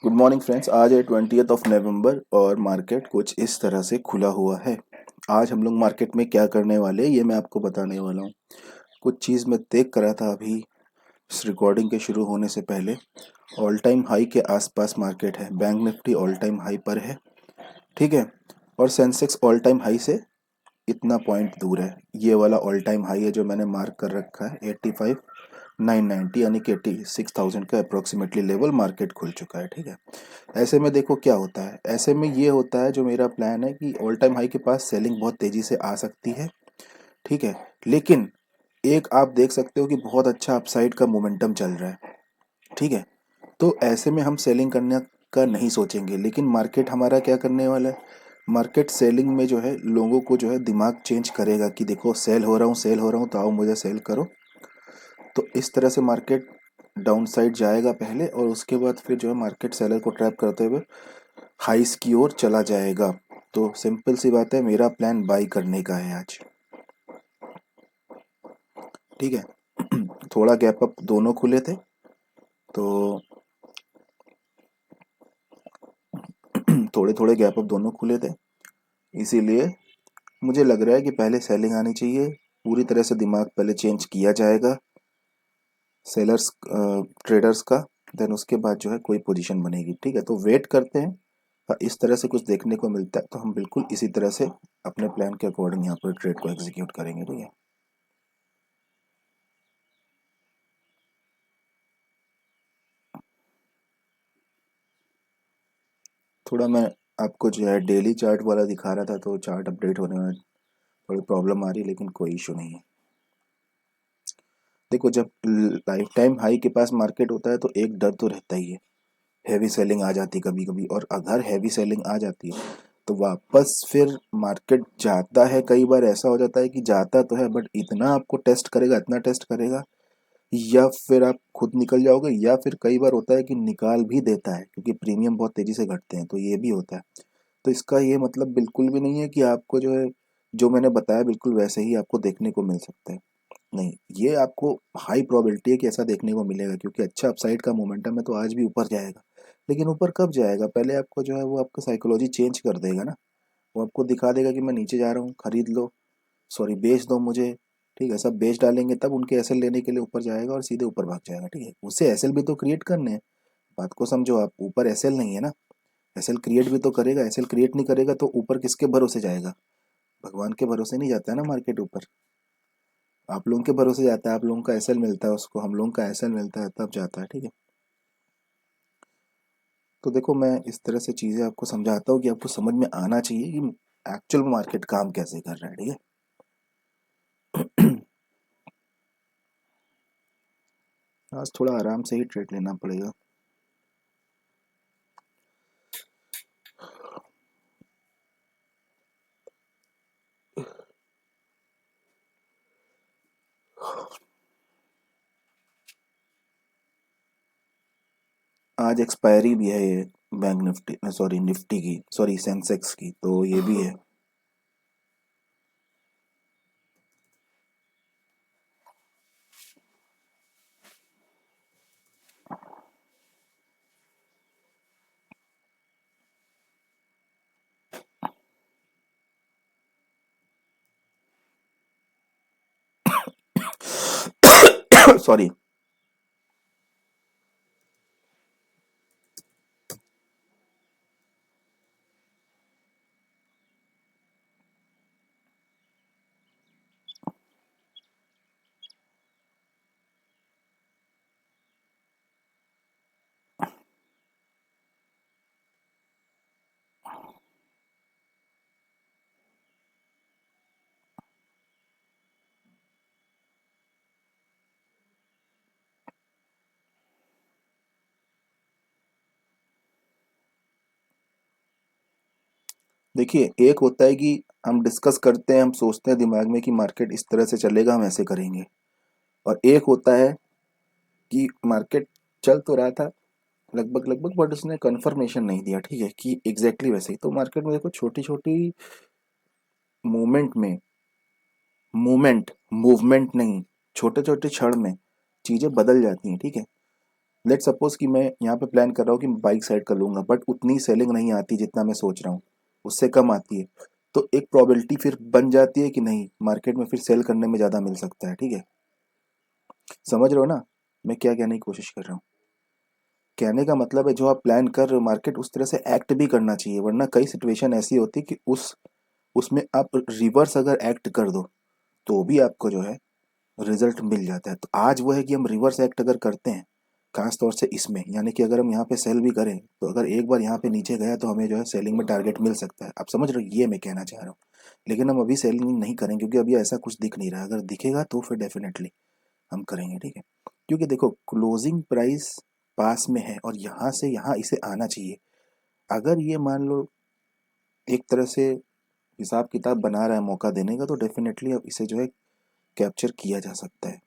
Good morning friends. आज है 20th of नवंबर और मार्केट कुछ इस तरह से खुला हुआ है। आज हम लोग मार्केट में क्या करने वाले हैं ये मैं आपको बताने वाला हूँ। कुछ चीज़ मैं देख कर रहा था अभी इस रिकॉर्डिंग के शुरू होने से पहले। ऑल टाइम हाई के आसपास मार्केट है। Bank Nifty all time high पर है, ठीक है। और सेंसेक्स ऑल टाइम हाई से इतना पॉइंट दूर है। ये वाला ऑल टाइम हाई है जो मैंने मार्क कर रखा है 85,990, यानी कि 86,000 का अप्रोक्सीमेटली लेवल मार्केट खुल चुका है, ठीक है। ऐसे में देखो क्या होता है। ऐसे में ये होता है, जो मेरा प्लान है कि ऑल टाइम हाई के पास सेलिंग बहुत तेजी से आ सकती है, ठीक है। लेकिन एक आप देख सकते हो कि बहुत अच्छा अपसाइड का मोमेंटम चल रहा है, ठीक है। तो ऐसे में हम सेलिंग करने का नहीं सोचेंगे, लेकिन मार्केट हमारा क्या करने वाला है। मार्केट सेलिंग में जो है लोगों को जो है दिमाग चेंज करेगा कि देखो सेल हो रहा हूँ, सेल हो रहा हूँ, तो आओ मुझे सेल करो। तो इस तरह से मार्केट डाउन साइड जाएगा पहले, और उसके बाद फिर जो है मार्केट सेलर को ट्रैप करते हुए हाइस की ओर चला जाएगा। तो सिंपल सी बात है, मेरा प्लान बाई करने का है आज, ठीक है। थोड़ा गैप अप दोनों खुले थे, तो थोड़े थोड़े गैप अप दोनों खुले थे, इसीलिए मुझे लग रहा है कि पहले सेलिंग आनी चाहिए। पूरी तरह से दिमाग पहले चेंज किया जाएगा सेलर्स ट्रेडर्स का, देन उसके बाद जो है कोई पोजीशन बनेगी, ठीक है। तो वेट करते हैं। इस तरह से कुछ देखने को मिलता है तो हम बिल्कुल इसी तरह से अपने प्लान के अकॉर्डिंग यहाँ पर ट्रेड को एग्जीक्यूट करेंगे, ठीक है। थोड़ा मैं आपको जो है डेली चार्ट वाला दिखा रहा था, तो चार्ट अपडेट होने में थोड़ी प्रॉब्लम आ रही है, लेकिन कोई इशू नहीं है। देखो, जब लाइफ टाइम हाई के पास मार्केट होता है तो एक डर तो रहता ही है, हैवी सेलिंग आ जाती कभी कभी। और अगर हैवी सेलिंग आ जाती है तो वापस फिर मार्केट जाता है। कई बार ऐसा हो जाता है कि जाता तो है, बट इतना आपको टेस्ट करेगा, इतना टेस्ट करेगा, या फिर आप खुद निकल जाओगे, या फिर कई बार होता है कि निकाल भी देता है, क्योंकि प्रीमियम बहुत तेजी से घटते हैं, तो ये भी होता है। तो इसका ये मतलब बिल्कुल भी नहीं है कि आपको जो है, जो मैंने बताया बिल्कुल वैसे ही आपको देखने को मिल सकता है। नहीं, ये आपको हाई प्रोबेबिलिटी है कि ऐसा देखने को मिलेगा, क्योंकि अच्छा अपसाइड का मोमेंटम है, तो आज भी ऊपर जाएगा। लेकिन ऊपर कब जाएगा, पहले आपको जो है वो आपका साइकोलॉजी चेंज कर देगा ना। वो आपको दिखा देगा कि मैं नीचे जा रहा हूँ, खरीद लो, सॉरी बेच दो मुझे, ठीक है। सब बेच डालेंगे, तब उनके एसएल लेने के लिए ऊपर जाएगा और सीधे ऊपर भाग जाएगा, ठीक है। उससे एसएल भी तो क्रिएट करने हैं। बात को समझो आप, ऊपर एसएल नहीं है ना, एसएल क्रिएट भी तो करेगा। एसएल क्रिएट नहीं करेगा तो ऊपर किसके भरोसे जाएगा। भगवान के भरोसे नहीं जाता है ना मार्केट ऊपर, आप लोगों के भरोसे जाता है। आप लोगों का एसएल मिलता है उसको, हम लोगों का एसएल मिलता है, तब जाता है, ठीक है। तो देखो, मैं इस तरह से चीज़ें आपको समझाता हूँ कि आपको समझ में आना चाहिए कि एक्चुअल में मार्केट काम कैसे कर रहा है, ठीक है। आज थोड़ा आराम से ही ट्रेड लेना पड़ेगा। आज एक्सपायरी भी है ये बैंक निफ्टी, सॉरी निफ्टी की, सॉरी सेंसेक्स की, तो ये भी है। सॉरी। देखिए, एक होता है कि हम डिस्कस करते हैं, हम सोचते हैं दिमाग में कि मार्केट इस तरह से चलेगा, हम ऐसे करेंगे। और एक होता है कि मार्केट चल तो रहा था लगभग लगभग, बट उसने कंफर्मेशन नहीं दिया, ठीक है, कि एग्जैक्टली वैसे ही। तो मार्केट में देखो, छोटी छोटी मूवमेंट में, मूवमेंट मूवमेंट नहीं, छोटे छोटे क्षण में चीजें बदल जाती हैं, ठीक है। लेट सपोज कि मैं यहाँ पे प्लान कर रहा हूँ कि बाइक साइड कर लूंगा, बट उतनी सेलिंग नहीं आती जितना मैं सोच रहा हूँ, उससे कम आती है। तो एक प्रोबेबिलिटी फिर बन जाती है कि नहीं, मार्केट में फिर सेल करने में ज़्यादा मिल सकता है। ठीक है, समझ रहे हो ना मैं क्या कहने की कोशिश कर रहा हूँ? कहने का मतलब है जो आप प्लान कर रहे हो मार्केट उस तरह से एक्ट भी करना चाहिए, वरना कई सिचुएशन ऐसी होती है कि उसमें आप रिवर्स अगर एक्ट कर दो तो भी आपको जो है रिजल्ट मिल जाता है। तो आज वो है कि हम रिवर्स एक्ट अगर करते हैं, खास तौर से इसमें, यानी कि अगर हम यहाँ पे सेल भी करें तो अगर एक बार यहाँ पे नीचे गया तो हमें जो है सेलिंग में टारगेट मिल सकता है। आप समझ रहे हो, ये मैं कहना चाह रहा हूँ। लेकिन हम अभी सेलिंग नहीं करेंगे क्योंकि अभी ऐसा कुछ दिख नहीं रहा। अगर दिखेगा तो फिर डेफिनेटली हम करेंगे। ठीक है, क्योंकि देखो क्लोजिंग प्राइस पास में है और यहाँ से यहाँ इसे आना चाहिए। अगर ये मान लो एक तरह से हिसाब किताब बना रहा है मौका देने का, तो डेफिनेटली अब इसे जो है कैप्चर किया जा सकता है।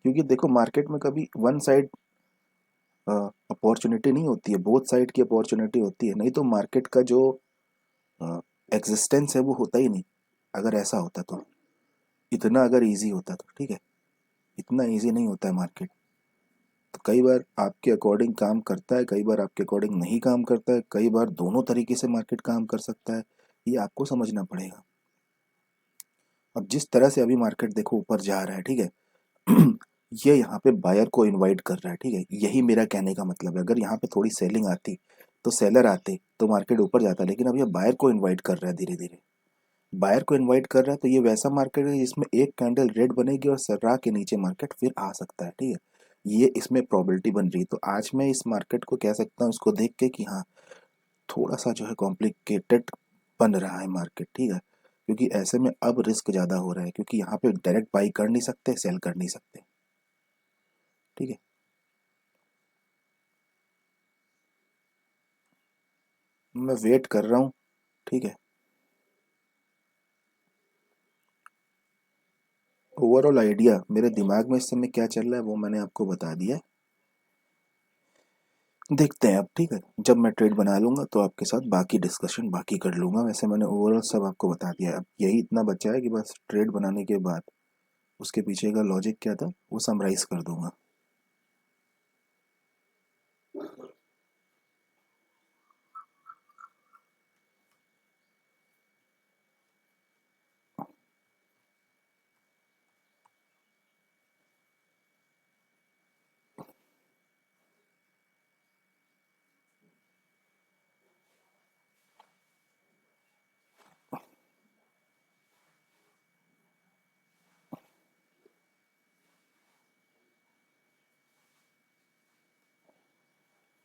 क्योंकि देखो मार्केट में कभी वन साइड अपॉर्चुनिटी नहीं होती है, बोथ साइड की अपॉर्चुनिटी होती है। नहीं तो मार्केट का जो एग्जिस्टेंस है वो होता ही नहीं। अगर ऐसा होता तो, इतना अगर इजी होता तो, ठीक है, इतना इजी नहीं होता है मार्केट। तो कई बार आपके अकॉर्डिंग काम करता है, कई बार आपके अकॉर्डिंग नहीं काम करता है, कई बार दोनों तरीके से मार्केट काम कर सकता है। ये आपको समझना पड़ेगा। अब जिस तरह से अभी मार्केट देखो ऊपर जा रहा है, ठीक है, ये यहाँ पे बायर को इनवाइट कर रहा है। ठीक है, यही मेरा कहने का मतलब है। अगर यहाँ पे थोड़ी सेलिंग आती तो सेलर आते तो मार्केट ऊपर जाता, लेकिन अब ये बायर को इनवाइट कर रहा है धीरे धीरे। बायर को इनवाइट कर रहा है तो ये वैसा मार्केट है जिसमें एक कैंडल रेड बनेगी और सर्रा के नीचे मार्केट फिर आ सकता है। ठीक है, ये इसमें प्रोबेबिलिटी बन रही है। तो आज मैं इस मार्केट को कह सकता हूँ इसको देख के कि हाँ, थोड़ा सा जो है कॉम्प्लिकेटेड बन रहा है मार्केट। ठीक है, क्योंकि ऐसे में अब रिस्क ज़्यादा हो रहा है, क्योंकि यहाँ पे डायरेक्ट बाई कर नहीं सकते, सेल कर नहीं सकते। ठीक है, मैं वेट कर रहा हूँ। ठीक है, ओवरऑल आइडिया मेरे दिमाग में इस समय क्या चल रहा है वो मैंने आपको बता दिया। देखते हैं अब। ठीक है, जब मैं ट्रेड बना लूंगा तो आपके साथ बाकी डिस्कशन बाकी कर लूंगा। वैसे मैंने ओवरऑल सब आपको बता दिया है। अब यही इतना बचा है कि बस ट्रेड बनाने के बाद उसके पीछे का लॉजिक क्या था वो समराइज कर दूंगा।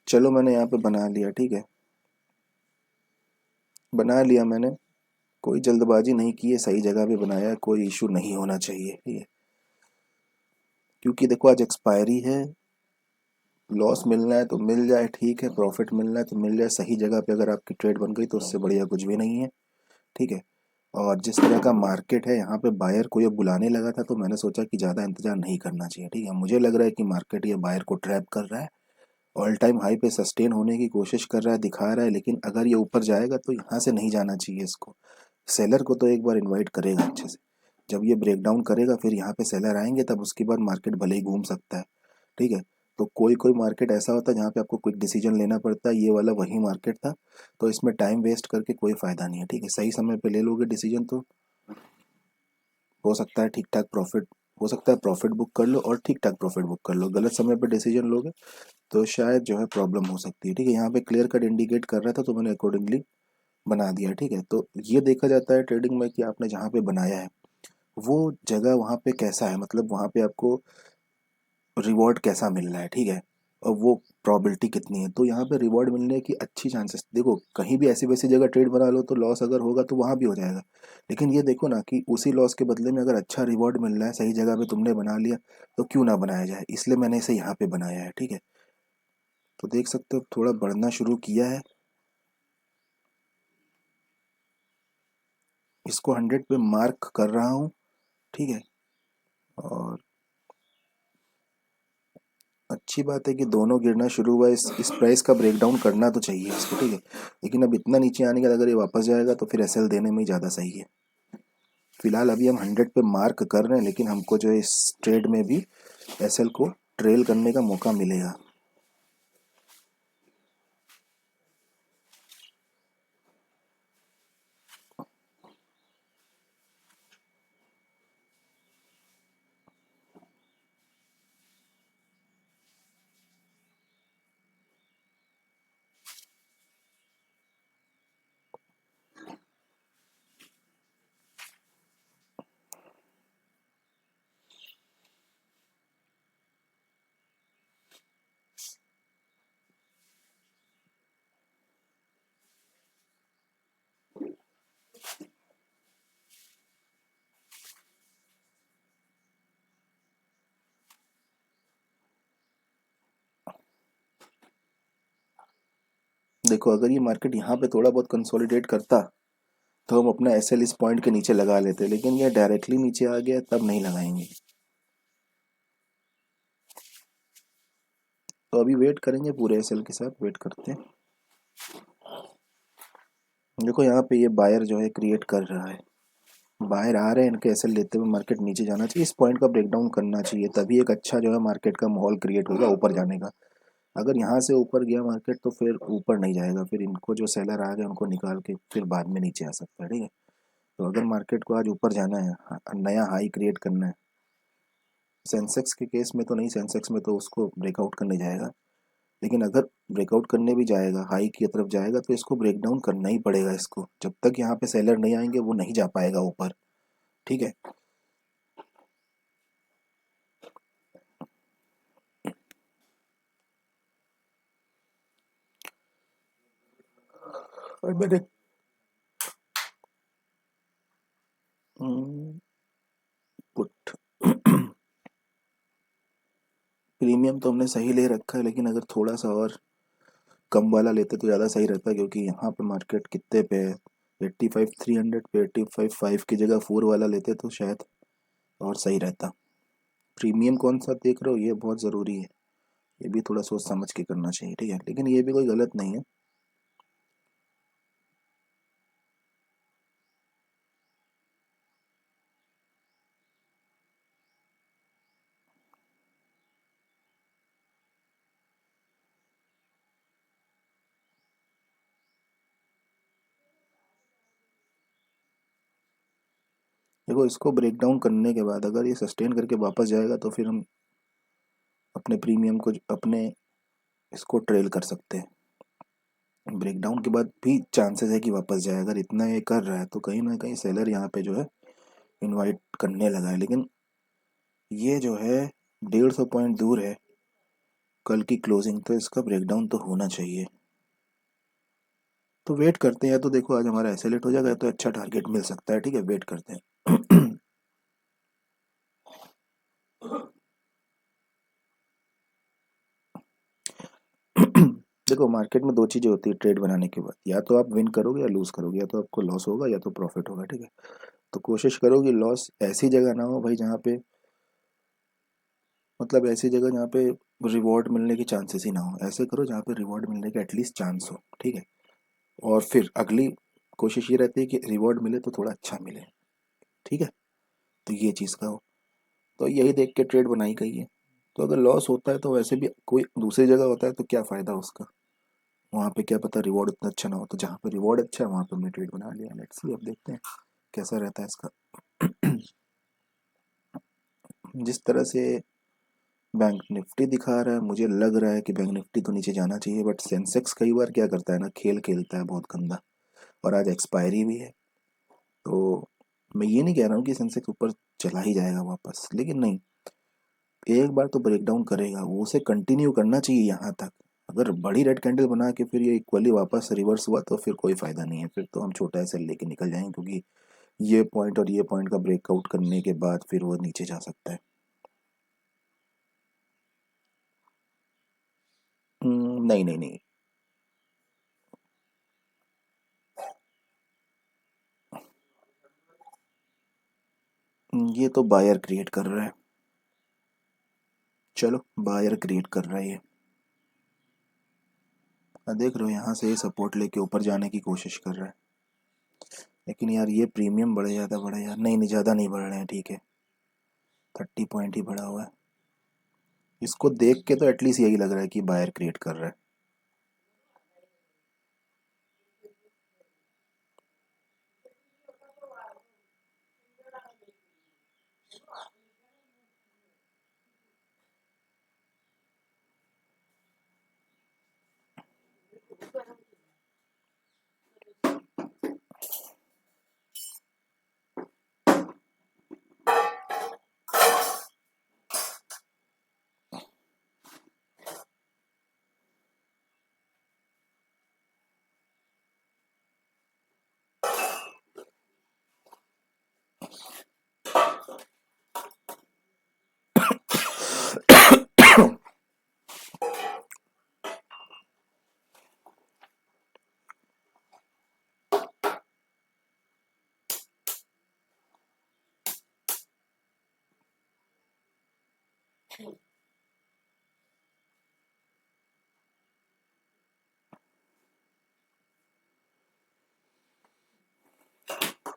चलो मैंने यहाँ पे बना लिया। ठीक है, बना लिया मैंने। कोई जल्दबाजी नहीं की है, सही जगह पे बनाया है, कोई इशू नहीं होना चाहिए। ठीक है, क्योंकि देखो आज एक्सपायरी है। लॉस मिलना है तो मिल जाए, ठीक है, प्रॉफिट मिलना है तो मिल जाए। सही जगह पे अगर आपकी ट्रेड बन गई तो उससे बढ़िया कुछ भी नहीं है। ठीक है, और जिस तरह का मार्केट है यहाँ पे बायर को ये बुलाने लगा था तो मैंने सोचा कि ज़्यादा इंतजार नहीं करना चाहिए। ठीक है, मुझे लग रहा है कि मार्केट ये बायर को ट्रैप कर रहा है, ऑल टाइम हाई पे सस्टेन होने की कोशिश कर रहा है, दिखा रहा है। लेकिन अगर ये ऊपर जाएगा तो यहाँ से नहीं जाना चाहिए इसको। सेलर को तो एक बार इनवाइट करेगा अच्छे से। जब ये ब्रेक डाउन करेगा फिर यहाँ पे सेलर आएंगे, तब उसके बाद मार्केट भले ही घूम सकता है। ठीक है, तो कोई कोई मार्केट ऐसा होता है जहाँ पे आपको क्विक डिसीजन लेना पड़ता है, ये वाला वही मार्केट था। तो इसमें टाइम वेस्ट करके कोई फायदा नहीं है। ठीक है, सही समय पे ले लोगे डिसीजन तो हो सकता है ठीक ठाक प्रॉफिट, हो सकता है प्रॉफिट बुक कर लो और ठीक ठाक प्रॉफिट बुक कर लो। गलत समय पे डिसीजन लोगे तो शायद जो है प्रॉब्लम हो सकती है। ठीक है, यहाँ पे क्लियर कट इंडिकेट कर रहा था तो मैंने अकॉर्डिंगली बना दिया। ठीक है, तो ये देखा जाता है ट्रेडिंग में कि आपने जहाँ पे बनाया है वो जगह वहाँ पे कैसा है, मतलब वहाँ पे आपको रिवॉर्ड कैसा मिल रहा है। ठीक है, और वो प्रोबेबिलिटी कितनी है। तो यहाँ पे रिवॉर्ड मिलने की अच्छी चांसेस, देखो कहीं भी ऐसी वैसी जगह ट्रेड बना लो तो लॉस अगर होगा तो वहाँ भी हो जाएगा। लेकिन ये देखो ना कि उसी लॉस के बदले में अगर अच्छा रिवॉर्ड मिल रहा है, सही जगह पे तुमने बना लिया, तो क्यों ना बनाया जाए। इसलिए मैंने इसे यहाँ पे बनाया है। ठीक है, तो देख सकते हो थोड़ा बढ़ना शुरू किया है। इसको 100 पे मार्क कर रहा हूँ। ठीक है, और अच्छी बात है कि दोनों गिरना शुरू हुआ, इस प्राइस का ब्रेकडाउन करना तो चाहिए इसको, ठीक है। लेकिन अब इतना नीचे आने के बाद अगर ये वापस जाएगा तो फिर एसएल देने में ही ज़्यादा सही है। फिलहाल अभी हम 100 पे मार्क कर रहे हैं, लेकिन हमको जो है इस ट्रेड में भी एसएल को ट्रेल करने का मौका मिलेगा। देखो, अगर ये मार्केट यहाँ पे थोड़ा बहुत कंसोलिडेट करता तो हम अपना एसएल इस पॉइंट के नीचे लगा लेते, लेकिन ये डायरेक्टली नीचे आ गया तब नहीं लगाएंगे। तो अभी वेट करेंगे, पूरे एसएल के साथ वेट करते हैं। देखो यहाँ पे ये बायर जो है क्रिएट कर रहा है, बाहर आ रहे हैं, इनके एसएल लेते हुए मार्केट नीचे जाना चाहिए, इस पॉइंट का ब्रेकडाउन करना चाहिए, तभी एक अच्छा जो है मार्केट का माहौल क्रिएट होगा ऊपर जाने का। अगर यहाँ से ऊपर गया मार्केट तो फिर ऊपर नहीं जाएगा, फिर इनको जो सेलर आ गए उनको निकाल के फिर बाद में नीचे आ सकता है, ठीक है। तो अगर मार्केट को आज ऊपर जाना है, नया हाई क्रिएट करना है, सेंसेक्स के केस में तो नहीं, सेंसेक्स में तो उसको ब्रेकआउट करने जाएगा, लेकिन अगर ब्रेकआउट करने भी जाएगा, हाई की तरफ जाएगा, तो इसको ब्रेक डाउन करना ही पड़ेगा इसको, जब तक यहाँ पे सेलर नहीं आएंगे वो नहीं जा पाएगा ऊपर, ठीक है। और मैंने पुट प्रीमियम तो हमने सही ले रखा है, लेकिन अगर थोड़ा सा और कम वाला लेते तो ज़्यादा सही रहता, क्योंकि यहाँ पे मार्केट कितने पे है, 85,300 पे, 85,500 की जगह 4 वाला लेते तो शायद और सही रहता। प्रीमियम कौन सा देख रहे हो, ये बहुत ज़रूरी है, ये भी थोड़ा सोच समझ के करना चाहिए, ठीक है, लेकिन ये भी कोई गलत नहीं है। देखो, इसको ब्रेक डाउन करने के बाद अगर ये सस्टेन करके वापस जाएगा तो फिर हम अपने प्रीमियम को, अपने इसको ट्रेल कर सकते हैं। ब्रेक डाउन के बाद भी चांसेस है कि वापस जाए, अगर इतना ये कर रहा है तो कहीं ना कहीं सेलर यहाँ पे जो है इनवाइट करने लगा है, लेकिन ये जो है 150 पॉइंट दूर है कल की क्लोजिंग, तो इसका ब्रेकडाउन तो होना चाहिए। तो वेट करते हैं, तो देखो आज हमारा एसेलेट हो जाएगा तो अच्छा टारगेट मिल सकता है, ठीक है, वेट करते हैं। देखो, मार्केट में दो चीज़ें होती है ट्रेड बनाने के बाद, या तो आप विन करोगे या लूज करोगे, या तो आपको लॉस होगा या तो प्रॉफिट होगा, ठीक है। तो कोशिश करो कि लॉस ऐसी जगह ना हो भाई जहाँ पे, मतलब ऐसी जगह जहाँ पे रिवॉर्ड मिलने की चांसेस ही ना हो, ऐसे करो जहाँ पे रिवॉर्ड मिलने का एटलीस्ट चांस हो, ठीक है। और फिर अगली कोशिश ये रहती है कि रिवॉर्ड मिले तो थोड़ा अच्छा मिले, ठीक है। तो ये चीज़ का हो, तो यही देख के ट्रेड बनाई गई है। तो अगर लॉस होता है तो वैसे भी कोई दूसरी जगह होता है तो क्या फ़ायदा उसका, वहाँ पे क्या पता रिवॉर्ड उतना अच्छा ना हो, तो जहाँ पे रिवॉर्ड अच्छा है वहाँ पे हमने ट्रेड बना लिया, लेट्स सी, अब देखते हैं कैसा रहता है इसका। जिस तरह से बैंक निफ्टी दिखा रहा है, मुझे लग रहा है कि बैंक निफ्टी तो नीचे जाना चाहिए, बट सेंसेक्स कई बार क्या करता है ना, खेल खेलता है बहुत गंदा, और आज एक्सपायरी भी है। तो मैं ये नहीं कह रहा हूँ कि सेंसेक्स ऊपर चला ही जाएगा वापस, लेकिन नहीं, एक बार तो ब्रेकडाउन करेगा, वो उसे कंटिन्यू करना चाहिए यहाँ तक। अगर बड़ी रेड कैंडल बना के फिर ये इक्वली वापस रिवर्स हुआ तो फिर कोई फायदा नहीं है, फिर तो हम छोटा ऐसे लेके निकल जाएंगे, क्योंकि ये पॉइंट और ये पॉइंट का ब्रेकआउट करने के बाद फिर वो नीचे जा सकता है। नहीं नहीं नहीं। ये तो बायर क्रिएट कर रहा है, चलो बायर क्रिएट कर रहा है ये। देख रहे हो यहाँ से ये सपोर्ट लेके ऊपर जाने की कोशिश कर रहा है, लेकिन यार ये प्रीमियम बढ़ ज़्यादा बढ़ा यार। नहीं नहीं, ज़्यादा नहीं बढ़ रहे हैं, ठीक है, 30 पॉइंट ही बढ़ा हुआ है। इसको देख के तो एटलीस्ट यही लग रहा है कि बायर क्रिएट कर रहा है।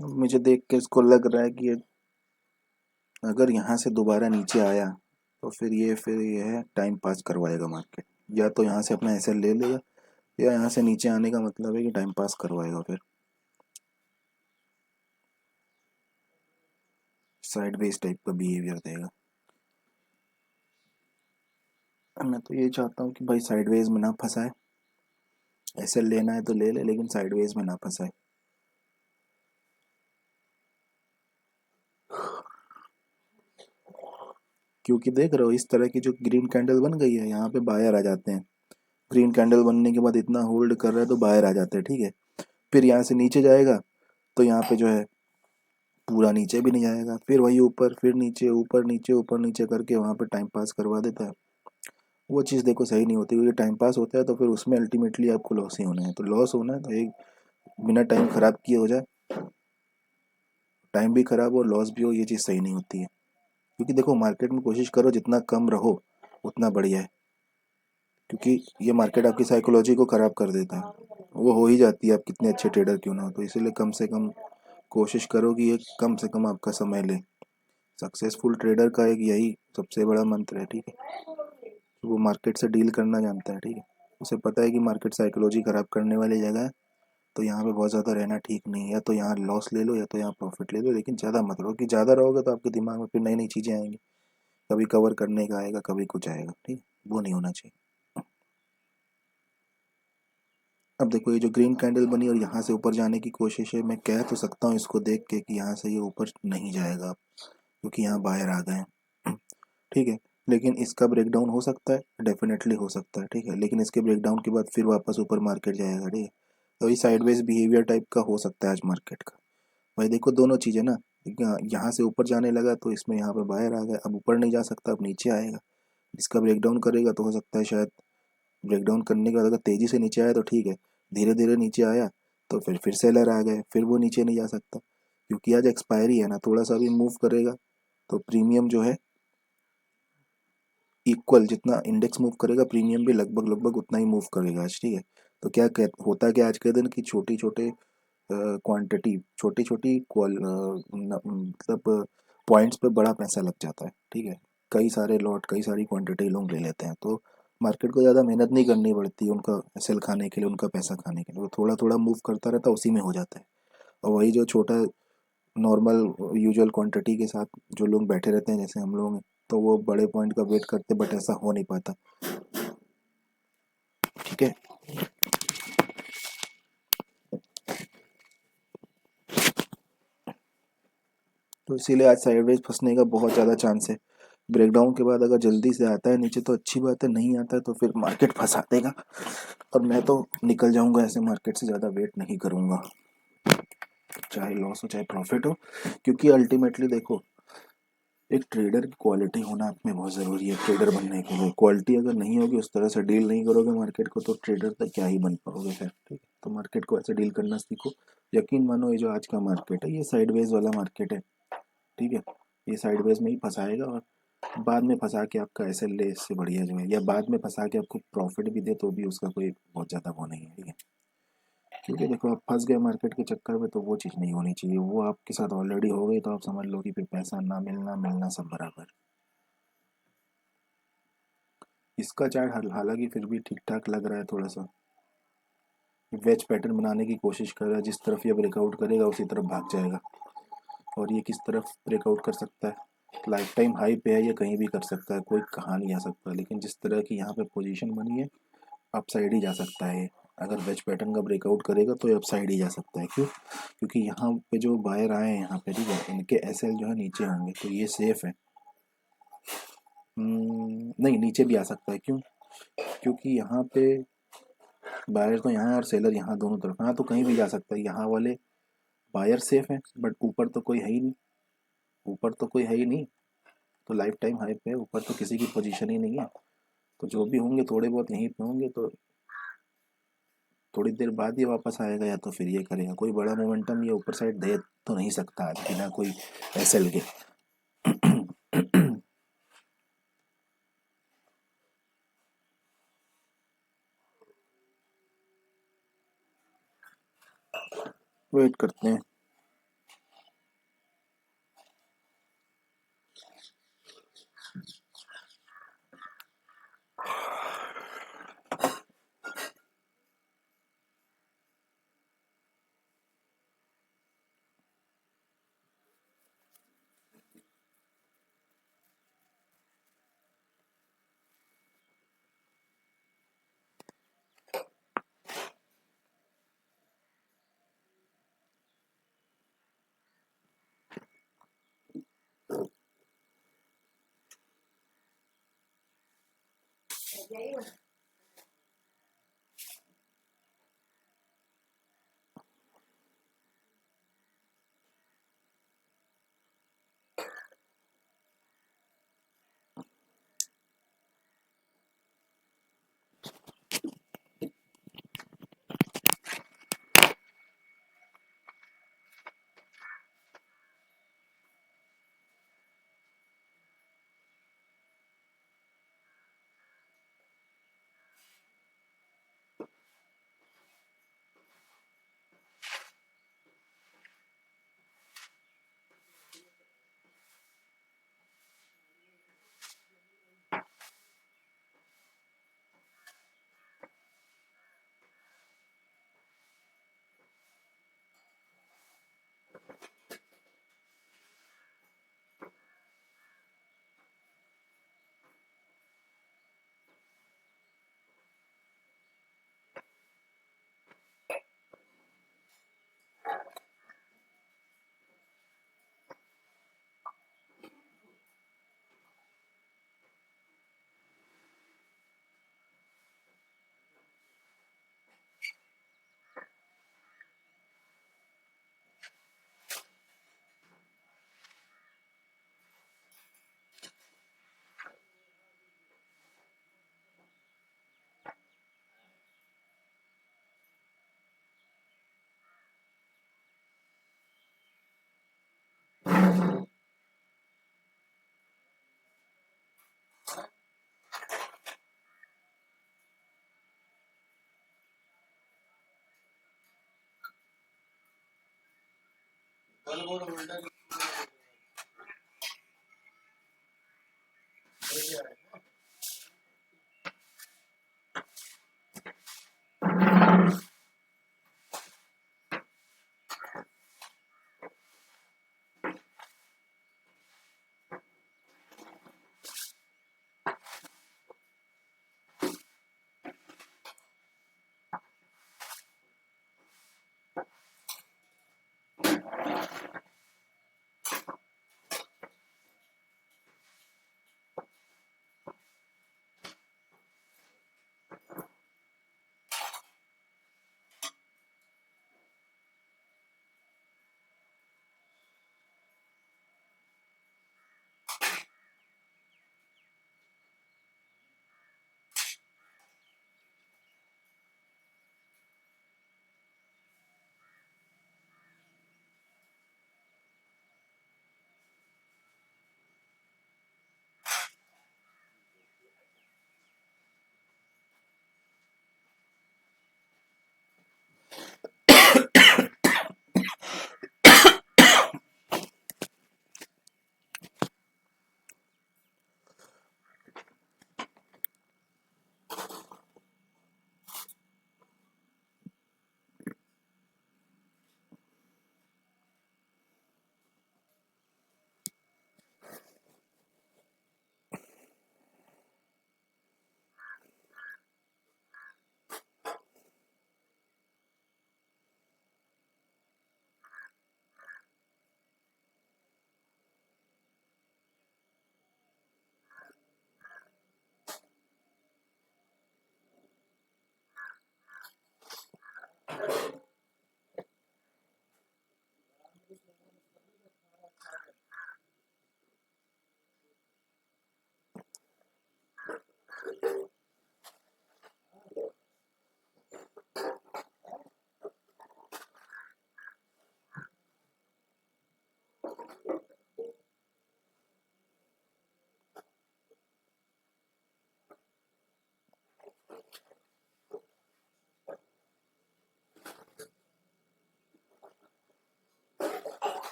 मुझे देख के इसको लग रहा है कि अगर यहाँ से दोबारा नीचे आया तो फिर ये है टाइम पास करवाएगा मार्केट। या तो यहाँ से अपना एसएल ले लेगा, या यहाँ से नीचे आने का मतलब है कि टाइम पास करवाएगा, फिर साइड वेज टाइप का बिहेवियर देगा। मैं तो ये चाहता हूँ कि भाई साइडवेज में ना फंसाए। एसएल लेना है तो ले ले, लेकिन साइडवेज में ना फंसाए। क्योंकि देख रहे हो इस तरह की जो ग्रीन कैंडल बन गई है, यहाँ पे बायर आ जाते हैं। ग्रीन कैंडल बनने के बाद इतना होल्ड कर रहा है तो बायर आ जाते हैं, ठीक है। फिर यहाँ से नीचे जाएगा तो यहाँ पे जो है पूरा नीचे भी नहीं जाएगा, फिर वही ऊपर, फिर नीचे, ऊपर नीचे, ऊपर नीचे करके वहाँ पे टाइम पास करवा देता है। वो चीज़ देखो सही नहीं होती, क्योंकि टाइम पास होता है तो फिर उसमें अल्टीमेटली आपको लॉस ही होना है। तो लॉस होना है तो एक बिना टाइम खराब किए हो जाए, टाइम भी खराब हो, लॉस भी हो, ये चीज़ सही नहीं होती है। क्योंकि देखो मार्केट में कोशिश करो जितना कम रहो उतना बढ़िया है, क्योंकि ये मार्केट आपकी साइकोलॉजी को ख़राब कर देता है। वो हो ही जाती है, आप कितने अच्छे ट्रेडर क्यों ना हो। तो इसीलिए कम से कम कोशिश करो कि ये कम से कम आपका समय ले। सक्सेसफुल ट्रेडर का एक यही सबसे बड़ा मंत्र है, ठीक है। वो मार्केट से डील करना जानता है, ठीक है। उसे पता है कि मार्केट साइकोलॉजी ख़राब करने वाली जगह है, तो यहाँ पे बहुत ज़्यादा रहना ठीक नहीं है। या तो यहाँ लॉस ले लो या तो यहाँ प्रॉफिट ले लो, लेकिन ज़्यादा मत रहो, कि ज़्यादा रहोगे तो आपके दिमाग में फिर नई नई चीज़ें आएंगी। कभी कवर करने का आएगा, कभी कुछ आएगा, ठीक है। वो नहीं होना चाहिए। अब देखो ये जो ग्रीन कैंडल बनी और यहाँ से ऊपर जाने की कोशिश है, मैं कह तो सकता हूँ इसको देख के कि यहाँ से ये ऊपर नहीं जाएगा अब, क्योंकि यहाँ बाहर आ गए हैं, ठीक है। लेकिन इसका ब्रेकडाउन हो सकता है, डेफिनेटली हो सकता है, ठीक है। लेकिन इसके ब्रेकडाउन के बाद फिर वापस ऊपर मार्केट जाएगा, ठीक है। तो ये साइडवेज बिहेवियर टाइप का हो सकता है आज मार्केट का। भाई देखो दोनों चीज़ें ना, यहाँ से ऊपर जाने लगा तो इसमें यहाँ पे बाहर आ गया, अब ऊपर नहीं जा सकता, अब नीचे आएगा। इसका ब्रेकडाउन करेगा तो हो सकता है शायद ब्रेकडाउन करने के बाद अगर तेजी से नीचे आया तो ठीक है, धीरे धीरे नीचे आया तो फिर सेलर आ गए, फिर वो नीचे नहीं जा सकता, क्योंकि आज एक्सपायरी है ना। थोड़ा सा भी मूव करेगा तो प्रीमियम जो है इक्वल, जितना इंडेक्स मूव करेगा प्रीमियम भी लगभग लगभग उतना ही मूव करेगा आज, ठीक है। तो होता क्या आज के दिन की छोटी छोटे क्वांटिटी, छोटी छोटी मतलब पॉइंट्स पे बड़ा पैसा लग जाता है, ठीक है। कई सारे लॉट, कई सारी क्वांटिटी लोग ले लेते हैं, तो मार्केट को ज़्यादा मेहनत नहीं करनी पड़ती उनका सेल खाने के लिए, उनका पैसा खाने के लिए। वो थोड़ा थोड़ा मूव करता रहता है, उसी में हो जाता है। और वही जो छोटा नॉर्मल यूजुअल क्वांटिटी के साथ जो लोग बैठे रहते हैं जैसे हम लोग हैं, तो वो बड़े पॉइंट का वेट करते, बट ऐसा हो नहीं पाता, ठीक है। तो इसीलिए आज साइडवेज फंसने का बहुत ज़्यादा चांस है। ब्रेकडाउन के बाद अगर जल्दी से आता है नीचे तो अच्छी बात है, नहीं आता है तो फिर मार्केट फंसा देगा। और मैं तो निकल जाऊंगा ऐसे मार्केट से, ज़्यादा वेट नहीं करूंगा, चाहे लॉस हो चाहे प्रॉफिट हो। क्योंकि अल्टीमेटली देखो, एक ट्रेडर की क्वालिटी होना आप में बहुत ज़रूरी है। ट्रेडर बनने के लिए क्वालिटी अगर नहीं होगी, उस तरह से डील नहीं करोगे मार्केट को, तो ट्रेडर तक क्या ही बन पाओगे फिर, ठीक है। तो मार्केट को ऐसे डील करना सीखो। यकीन मानो ये जो आज का मार्केट है ये साइडवेज वाला मार्केट है, ठीक है। ये साइडवेज में ही फंसाएगा और बाद में फंसा के आपका एसएल ले, इससे बढ़िया जो है, या बाद में फंसा के आपको प्रॉफिट भी दे तो भी उसका कोई बहुत ज़्यादा वो नहीं है, ठीक है। क्योंकि देखो आप फंस गए मार्केट के चक्कर में तो वो चीज़ नहीं होनी चाहिए, वो आपके साथ ऑलरेडी हो गई तो आप समझ लो कि फिर पैसा ना मिलना मिलना सब बराबर। इसका चार्ट हालांकि फिर भी ठीक ठाक लग रहा है, थोड़ा सा वेज पैटर्न बनाने की कोशिश कर रहा है, जिस तरफ ये ब्रेकआउट करेगा उसी तरफ भाग जाएगा। और ये किस तरफ ब्रेकआउट कर सकता है, लाइफ टाइम हाई पे है, ये कहीं भी कर सकता है, कोई कहा नहीं जा सकता, लेकिन जिस तरह की यहाँ पे पोजीशन बनी है अपसाइड ही जा सकता है ये। अगर वेज पैटर्न का ब्रेकआउट करेगा तो ये अपसाइड ही जा सकता है। क्यों? क्योंकि यहाँ पे जो बायर आए हैं यहाँ पे, ठीक है, इनके एसएल जो है नीचे होंगे तो ये सेफ है। नहीं, नीचे भी आ सकता है। क्यों? क्योंकि यहाँ पे बायर तो यहाँ है और सेलर यहाँ, दोनों तरफ। हाँ, तो कहीं भी जा सकता है। यहाँ वाले बायर सेफ है बट ऊपर तो कोई है ही नहीं, ऊपर तो कोई है ही नहीं, तो लाइफ टाइम हाई पे है, ऊपर तो किसी की पोजीशन ही नहीं है। तो जो भी होंगे थोड़े बहुत यहीं पे होंगे, तो थोड़ी देर बाद ये वापस आएगा या तो फिर ये करेगा, कोई बड़ा मोमेंटम ये ऊपर साइड दे तो नहीं सकता आज बिना कोई एसएल के। वेट करते हैं।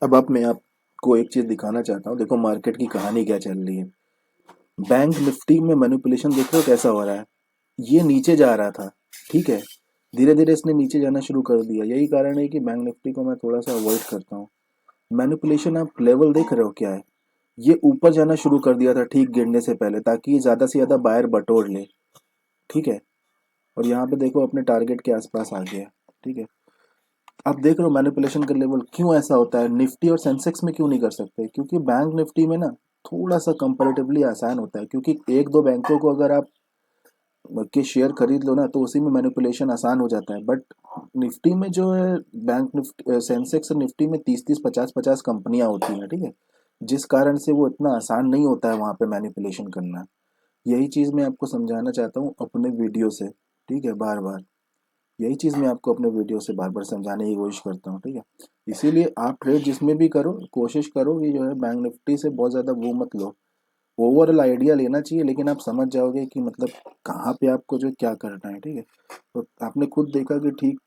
अब आप मैं आपको एक चीज दिखाना चाहता हूँ। देखो मार्केट की कहानी क्या चल रही है। बैंक निफ्टी में मैनिपुलेशन देख रहे हो कैसा हो रहा है। ये नीचे जा रहा था, ठीक है, धीरे धीरे इसने नीचे जाना शुरू कर दिया। यही कारण है कि बैंक निफ्टी को मैं थोड़ा सा अवॉइड करता हूँ। मैनिपुलेशन आप लेवल देख रहे हो क्या है। ये ऊपर जाना शुरू कर दिया था ठीक गिरने से पहले, ताकि ये ज्यादा से ज्यादा बायर बटोर ले, ठीक है। और यहाँ पे देखो अपने टारगेट के आसपास आ गया, ठीक है। आप देख रहे हो मैनिपुलेशन का लेवल क्यों ऐसा होता है। निफ्टी और सेंसेक्स में क्यों नहीं कर सकते, क्योंकि बैंक निफ्टी में ना थोड़ा सा कंपैरेटिवली आसान होता है, क्योंकि एक दो बैंकों को अगर आप के शेयर खरीद लो ना तो उसी में मैनिपुलेशन आसान हो जाता है। बट निफ्टी में जो है, बैंक निफ्टी सेंसेक्स और निफ्टी में 30-30 50-50 कंपनियां होती हैं, ठीक है। जिस कारण से वो इतना आसान नहीं होता है वहां पे मैनिपुलेशन करना। यही चीज मैं आपको समझाना चाहता हूँ अपने वीडियो से, ठीक है, बार बार। यही चीज मैं आपको अपने वीडियो से बार बार समझाने की कोशिश करता हूँ, ठीक है। इसीलिए आप ट्रेड जिसमें भी करो, कोशिश करो कि जो है बैंक निफ्टी से बहुत ज्यादा वो मत लो। ओवरऑल आइडिया लेना चाहिए, लेकिन आप समझ जाओगे कि मतलब कहाँ पे आपको जो क्या करना है, ठीक है। तो आपने खुद देखा कि ठीक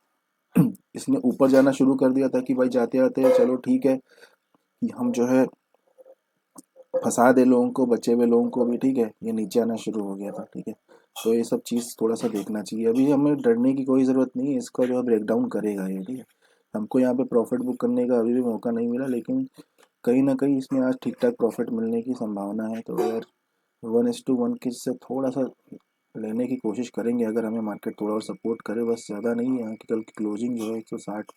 इसने ऊपर जाना शुरू कर दिया था कि भाई जाते आते चलो ठीक है कि हम जो है फंसा दे लोगों को, बचे हुए लोगों को भी, ठीक है। ये नीचे आना शुरू हो गया था, ठीक है। तो ये सब चीज़ थोड़ा सा देखना चाहिए। अभी हमें डरने की कोई ज़रूरत नहीं है, इसका जो है ब्रेक डाउन करेगा ये, ठीक है। हमको यहाँ पे प्रॉफिट बुक करने का अभी भी मौका नहीं मिला, लेकिन कहीं ना कहीं इसमें आज ठीक ठाक प्रॉफिट मिलने की संभावना है। तो यार 1:1 की से थोड़ा सा लेने की कोशिश करेंगे अगर हमें मार्केट थोड़ा और सपोर्ट करे, बस ज़्यादा नहीं है। यहाँ की कल की क्लोजिंग जो है 160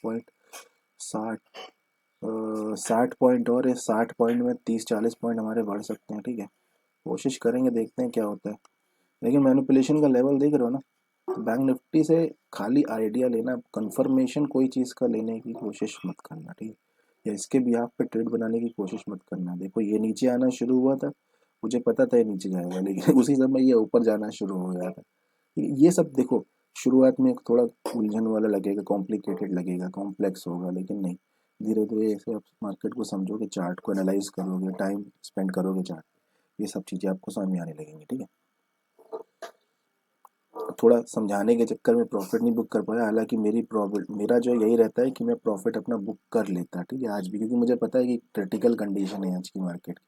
60 पॉइंट और है, 60 पॉइंट में 30-40 पॉइंट हमारे बढ़ सकते हैं, ठीक है। कोशिश करेंगे, देखते हैं क्या होता है। लेकिन मैनिपुलेशन का लेवल देख रहे हो ना, तो बैंक निफ्टी से खाली आइडिया लेना, कंफर्मेशन कोई चीज़ का लेने की कोशिश मत करना, ठीक है। या इसके भी आप पे ट्रेड बनाने की कोशिश मत करना। देखो ये नीचे आना शुरू हुआ था, मुझे पता था ये नीचे जाएगा, लेकिन उसी समय ये ऊपर जाना शुरू हो गया था। ये सब देखो, शुरुआत में थोड़ा उलझन वाला लगेगा, कॉम्प्लिकेटेड लगेगा, कॉम्प्लेक्स होगा, लेकिन नहीं, धीरे धीरे ऐसे आप मार्केट को समझोगे, चार्ट को एनालाइज करोगे, टाइम स्पेंड करोगे चार्ट, ये सब चीज़ें आपको समझ में आने लगेंगी, ठीक है। थोड़ा समझाने के चक्कर में प्रॉफिट नहीं बुक कर पाया, हालांकि मेरा जो यही रहता है कि मैं प्रॉफिट अपना बुक कर लेता, ठीक है, आज भी, क्योंकि मुझे पता है कि क्रिटिकल कंडीशन है आज की मार्केट की,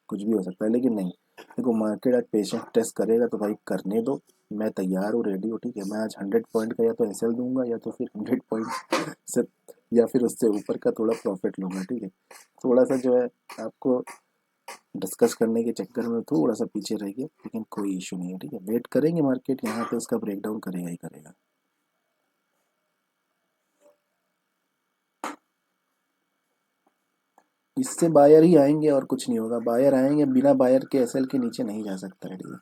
कुछ भी हो सकता है। लेकिन नहीं, देखो मार्केट आज पेशेंस टेस्ट करेगा तो भाई करने दो, मैं तैयार हूँ, रेडी हूँ, ठीक है। मैं आज 100 पॉइंट का या तो एसएल दूंगा, या तो फिर 100 पॉइंट से, या फिर उससे ऊपर का थोड़ा प्रॉफिट लूंगा, ठीक है। थोड़ा सा जो है आपको डिस्कस करने के चक्कर में थोड़ा सा पीछे रह गया, लेकिन कोई इशू नहीं है, ठीक है। वेट करेंगे, मार्केट यहाँ पे इसका ब्रेकडाउन करेगा ही करेगा। इससे बायर ही आएंगे और कुछ नहीं होगा, बायर आएंगे, बिना बायर के एसएल के नीचे नहीं जा सकता है, ठीक है।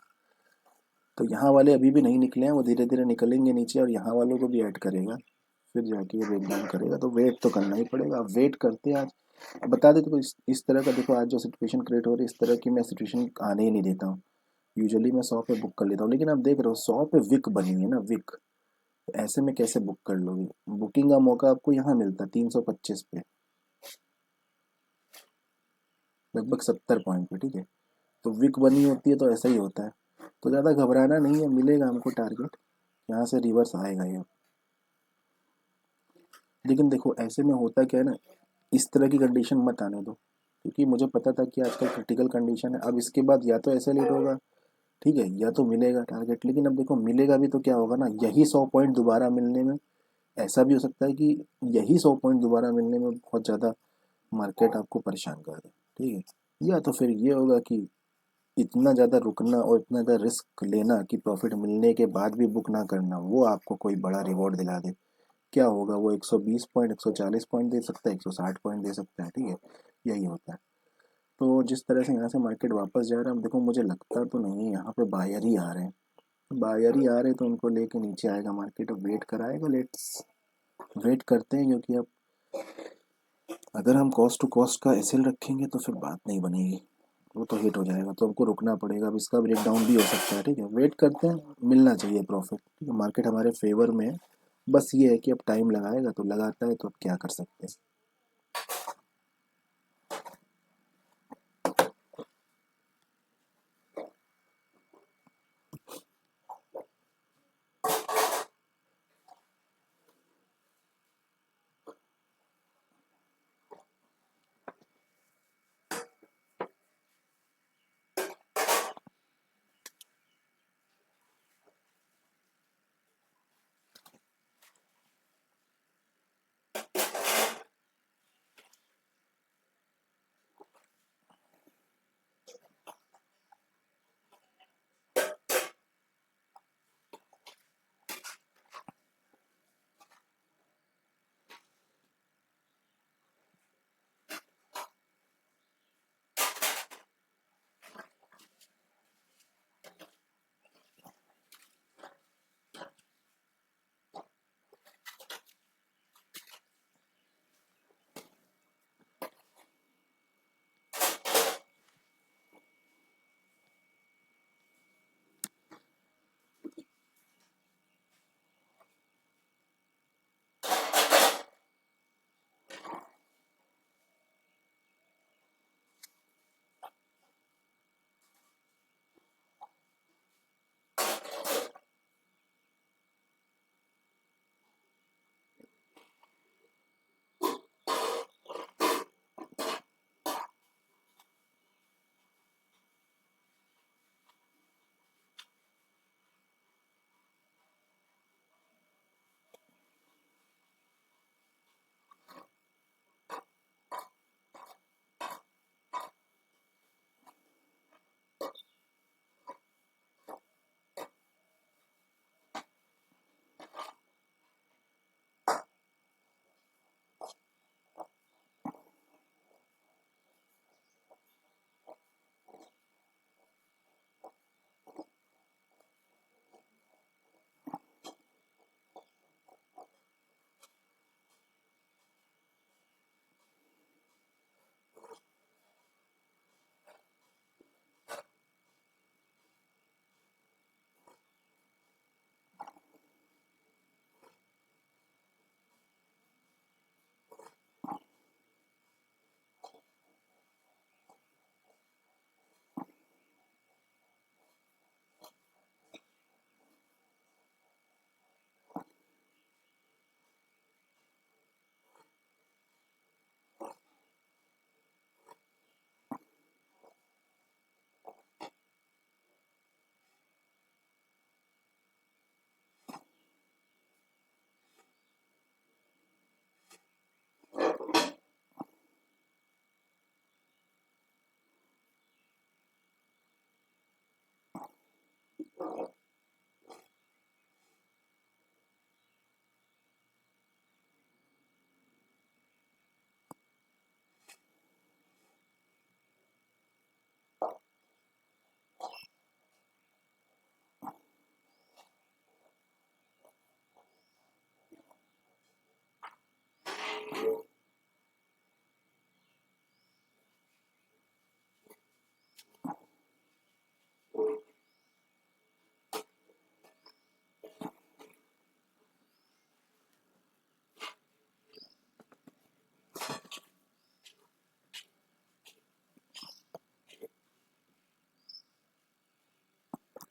तो यहाँ वाले अभी भी नहीं निकले हैं, वो धीरे धीरे निकलेंगे नीचे और यहाँ वालों को भी ऐड करेगा, फिर जाके ये ब्रेकडाउन करेगा। तो वेट तो करना ही पड़ेगा, अब वेट करते हैं आज। अब बता देते को इस तरह का, देखो आज जो सिचुएशन क्रिएट हो रही है, इस तरह की मैं सिचुएशन आने ही नहीं देता हूँ। यूजुअली मैं 100 पे बुक कर लेता हूँ, लेकिन आप देख रहे हो 100 पे विक बनी है ना, विक। तो ऐसे में कैसे बुक कर लोगे? बुकिंग का मौका आपको यहाँ मिलता है 325 पे, लगभग 70 पॉइंट पे, ठीक है। तो विक बनी होती है तो ऐसा ही होता है। तो ज़्यादा घबराना नहीं है, मिलेगा हमको टारगेट, यहाँ से रिवर्स आएगा ये। लेकिन देखो ऐसे में होता क्या है ना, इस तरह की कंडीशन मत आने दो, क्योंकि मुझे पता था कि आजकल क्रिटिकल कंडीशन है। अब इसके बाद या तो ऐसे लेट होगा, ठीक है, या तो मिलेगा टारगेट। लेकिन अब देखो मिलेगा भी तो क्या होगा ना, यही 100 पॉइंट दोबारा मिलने में, ऐसा भी हो सकता है कि यही 100 पॉइंट दोबारा मिलने में बहुत ज़्यादा मार्केट आपको परेशान कर दे, ठीक है। या तो फिर ये होगा कि इतना ज़्यादा रुकना और इतना ज़्यादा रिस्क लेना कि प्रॉफिट मिलने के बाद भी बुक ना करना, वो आपको कोई बड़ा रिवॉर्ड दिला दे। क्या होगा वो, 120 पॉइंट, 140 पॉइंट दे सकता है, 160 पॉइंट दे सकता है, ठीक है। यही होता है। तो जिस तरह से यहाँ से मार्केट वापस जा रहा है, अब देखो मुझे लगता तो नहीं है यहाँ पे बायर ही आ रहे हैं, बायर ही आ रहे हैं, तो उनको लेके नीचे आएगा मार्केट, अब वेट कराएगा, लेट्स वेट करते हैं। क्योंकि अब अगर हम कॉस्ट टू कॉस्ट का एसएल रखेंगे तो फिर बात नहीं बनेगी, वो तो हिट हो जाएगा, तो हमको रुकना पड़ेगा। अब इसका ब्रेकडाउन भी हो सकता है, ठीक है, वेट करते हैं, मिलना चाहिए प्रॉफिट, ठीक है। मार्केट हमारे फेवर में है, बस ये है कि अब टाइम लगाएगा तो लगाता है, तो अब क्या कर सकते हैं।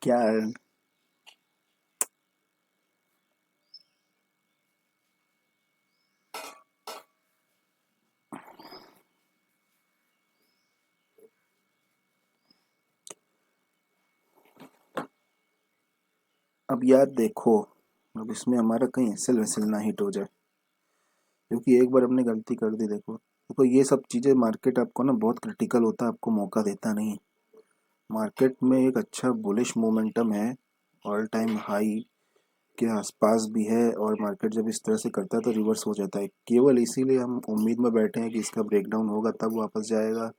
क्या? अब यार देखो, अब इसमें हमारा कहीं एसएल वैसल ना हिट हो जाए, क्योंकि एक बार हमने गलती कर दी। देखो देखो, ये सब चीज़ें मार्केट आपको ना बहुत क्रिटिकल होता है, आपको मौका देता नहीं। मार्केट में एक अच्छा बुलिश मोमेंटम है, ऑल टाइम हाई के आसपास भी है, और मार्केट जब इस तरह से करता है तो रिवर्स हो जाता है। केवल इसीलिए हम उम्मीद में बैठे हैं कि इसका ब्रेकडाउन होगा तब वापस जाएगा।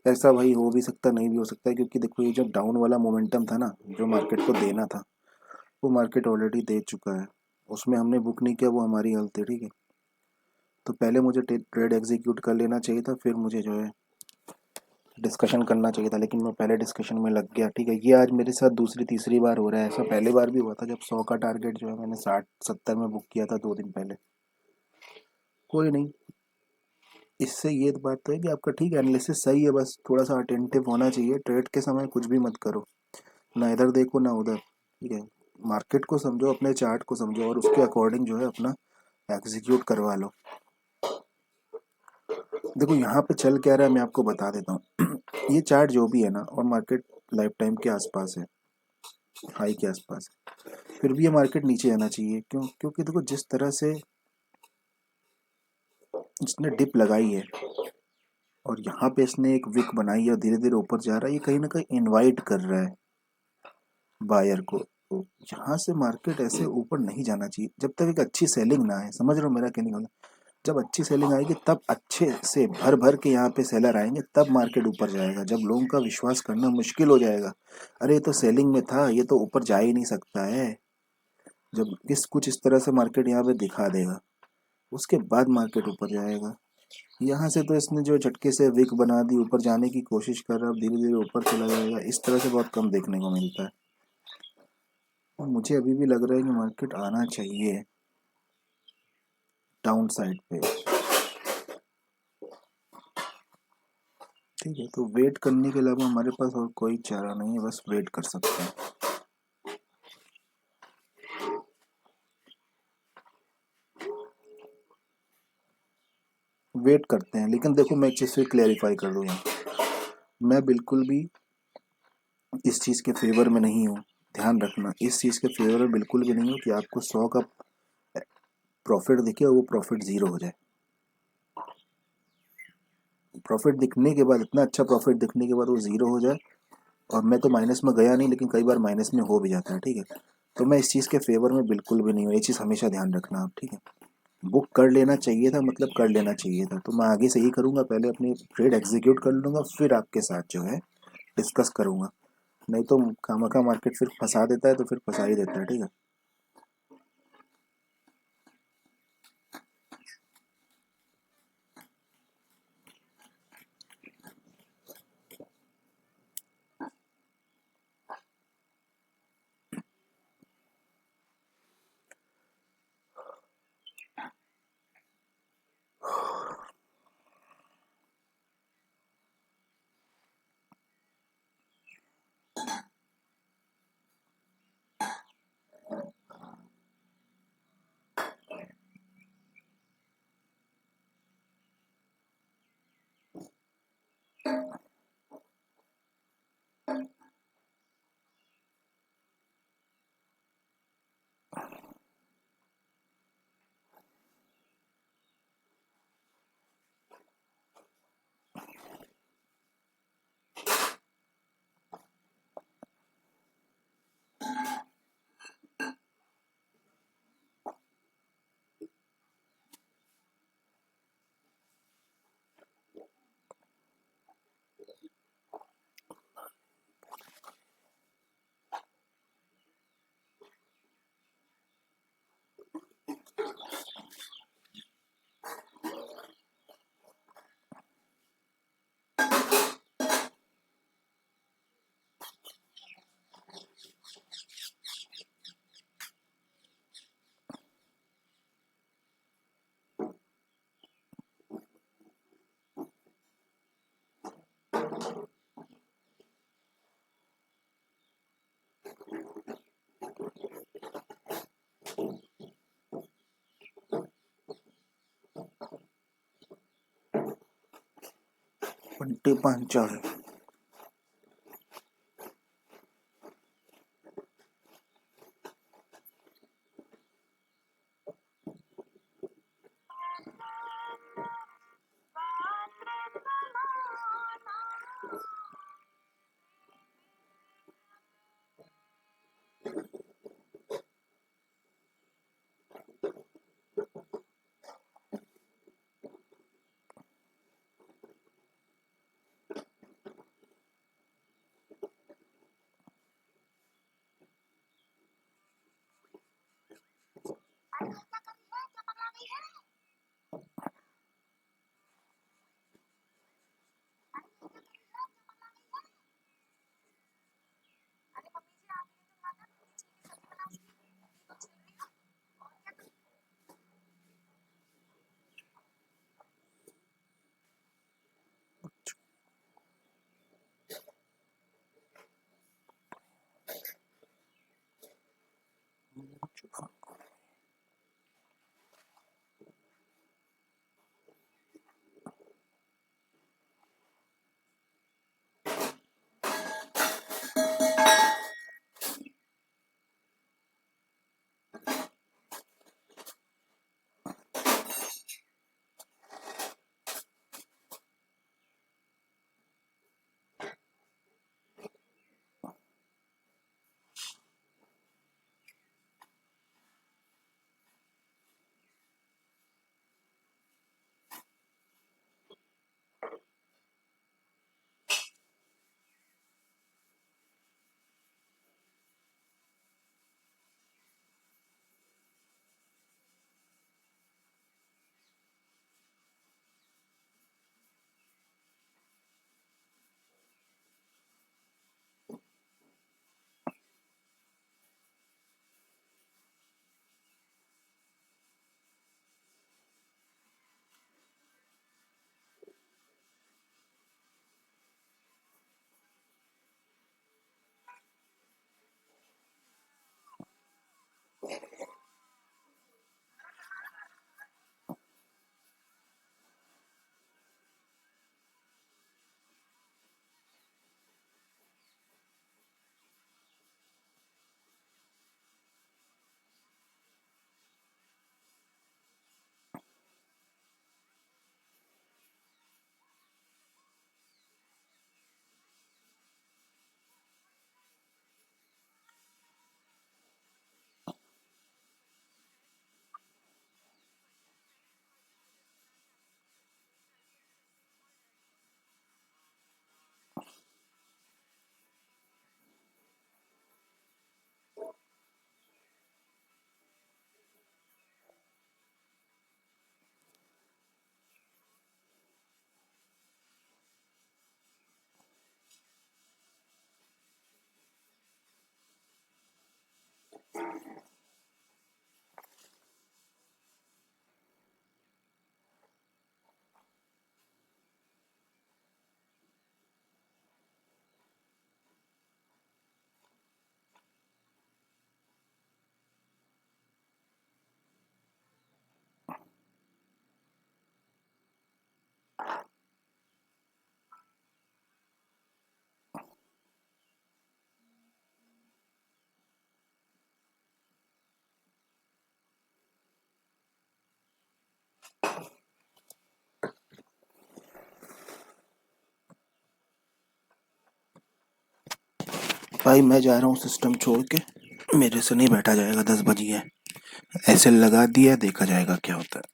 ऐसा भाई हो भी सकता, नहीं भी हो सकता है, क्योंकि देखो ये जो डाउन वाला मोमेंटम था ना, जो मार्केट को देना था, वो मार्केट ऑलरेडी दे चुका है। उसमें हमने बुक नहीं किया, वो हमारी गलती है, ठीक है। तो पहले मुझे ट्रेड एग्जीक्यूट कर लेना चाहिए था, फिर मुझे जो है डिस्कशन करना चाहिए था, लेकिन मैं पहले डिस्कशन में लग गया, ठीक है। ये आज मेरे साथ दूसरी तीसरी बार हो रहा है। ऐसा पहले बार भी हुआ था जब 100 का टारगेट जो है मैंने 60-70 में बुक किया था 2 दिन पहले। कोई नहीं, इससे ये बात तो है कि आपका ठीक है, एनालिसिस सही है, बस थोड़ा सा अटेंटिव होना चाहिए। ट्रेड के समय कुछ भी मत करो, ना इधर देखो ना उधर, ठीक है। मार्केट को समझो, अपने चार्ट को समझो, और उसके अकॉर्डिंग जो है अपना एग्जीक्यूट करवा लो। देखो यहाँ पे चल क्या रहा है मैं आपको बता देता हूँ। ये चार्ट जो भी है ना, और मार्केट लाइफ टाइम के आसपास है, हाई के आसपास है, फिर भी ये मार्केट नीचे आना चाहिए। क्यों? क्योंकि देखो जिस तरह से इसने डिप लगाई है, और यहाँ पे इसने एक विक बनाई है और धीरे धीरे ऊपर जा रहा है, ये कहीं ना कहीं इनवाइट कर रहा है बायर को। तो यहाँ से मार्केट ऐसे ऊपर नहीं जाना चाहिए जब तक एक अच्छी सेलिंग ना आए। समझ रहे हो मेरा कहने का मतलब? जब अच्छी सेलिंग आएगी तब अच्छे से भर भर के यहाँ पे सेलर आएंगे, तब मार्केट ऊपर जाएगा। जब लोगों का विश्वास करना मुश्किल हो जाएगा, अरे ये तो सेलिंग में था, ये तो ऊपर जा ही नहीं सकता है, जब किस कुछ इस तरह से मार्केट यहाँ पे दिखा देगा, उसके बाद मार्केट ऊपर जाएगा। यहाँ से तो इसने जो झटके से विक बना दी, ऊपर जाने की कोशिश कर रहा है, अब धीरे धीरे ऊपर चला जाएगा, इस तरह से बहुत कम देखने को मिलता है। और मुझे अभी भी लग रहा है कि मार्केट आना चाहिए डाउन साइड पे, ठीक है। तो वेट करने के अलावा हमारे पास और कोई चारा नहीं है, बस वेट कर सकते हैं। वेट करते हैं, लेकिन देखो मैं एक चीज़ फिर क्लैरिफाई कर दूँ यहाँ, मैं बिल्कुल भी इस चीज़ के फेवर में नहीं हूँ। ध्यान रखना, इस चीज़ के फेवर में बिल्कुल भी नहीं हूँ कि आपको 100 का प्रॉफिट दिखे और वो प्रॉफिट ज़ीरो हो जाए। प्रॉफिट दिखने के बाद, इतना अच्छा प्रॉफिट दिखने के बाद वो ज़ीरो हो जाए, और मैं तो माइनस में गया नहीं, लेकिन कई बार माइनस में हो भी जाता है, ठीक है। तो मैं इस चीज़ के फेवर में बिल्कुल भी नहीं हूँ, ये चीज़ हमेशा ध्यान रखना आप, ठीक है। बुक कर लेना चाहिए था, मतलब कर लेना चाहिए था, तो मैं आगे से ही करूँगा, पहले अपनी ट्रेड एग्जीक्यूट कर लूँगा, फिर आपके साथ जो है डिस्कस करूँगा। नहीं तो खामखा मार्केट फिर फंसा देता है, तो फिर फंसा ही देता है, ठीक है। बंटी पांचाल। भाई मैं जा रहा हूँ सिस्टम छोड़ के, मेरे से नहीं बैठा जाएगा। 10 बज गए, ऐसे लगा दिया, देखा जाएगा क्या होता है।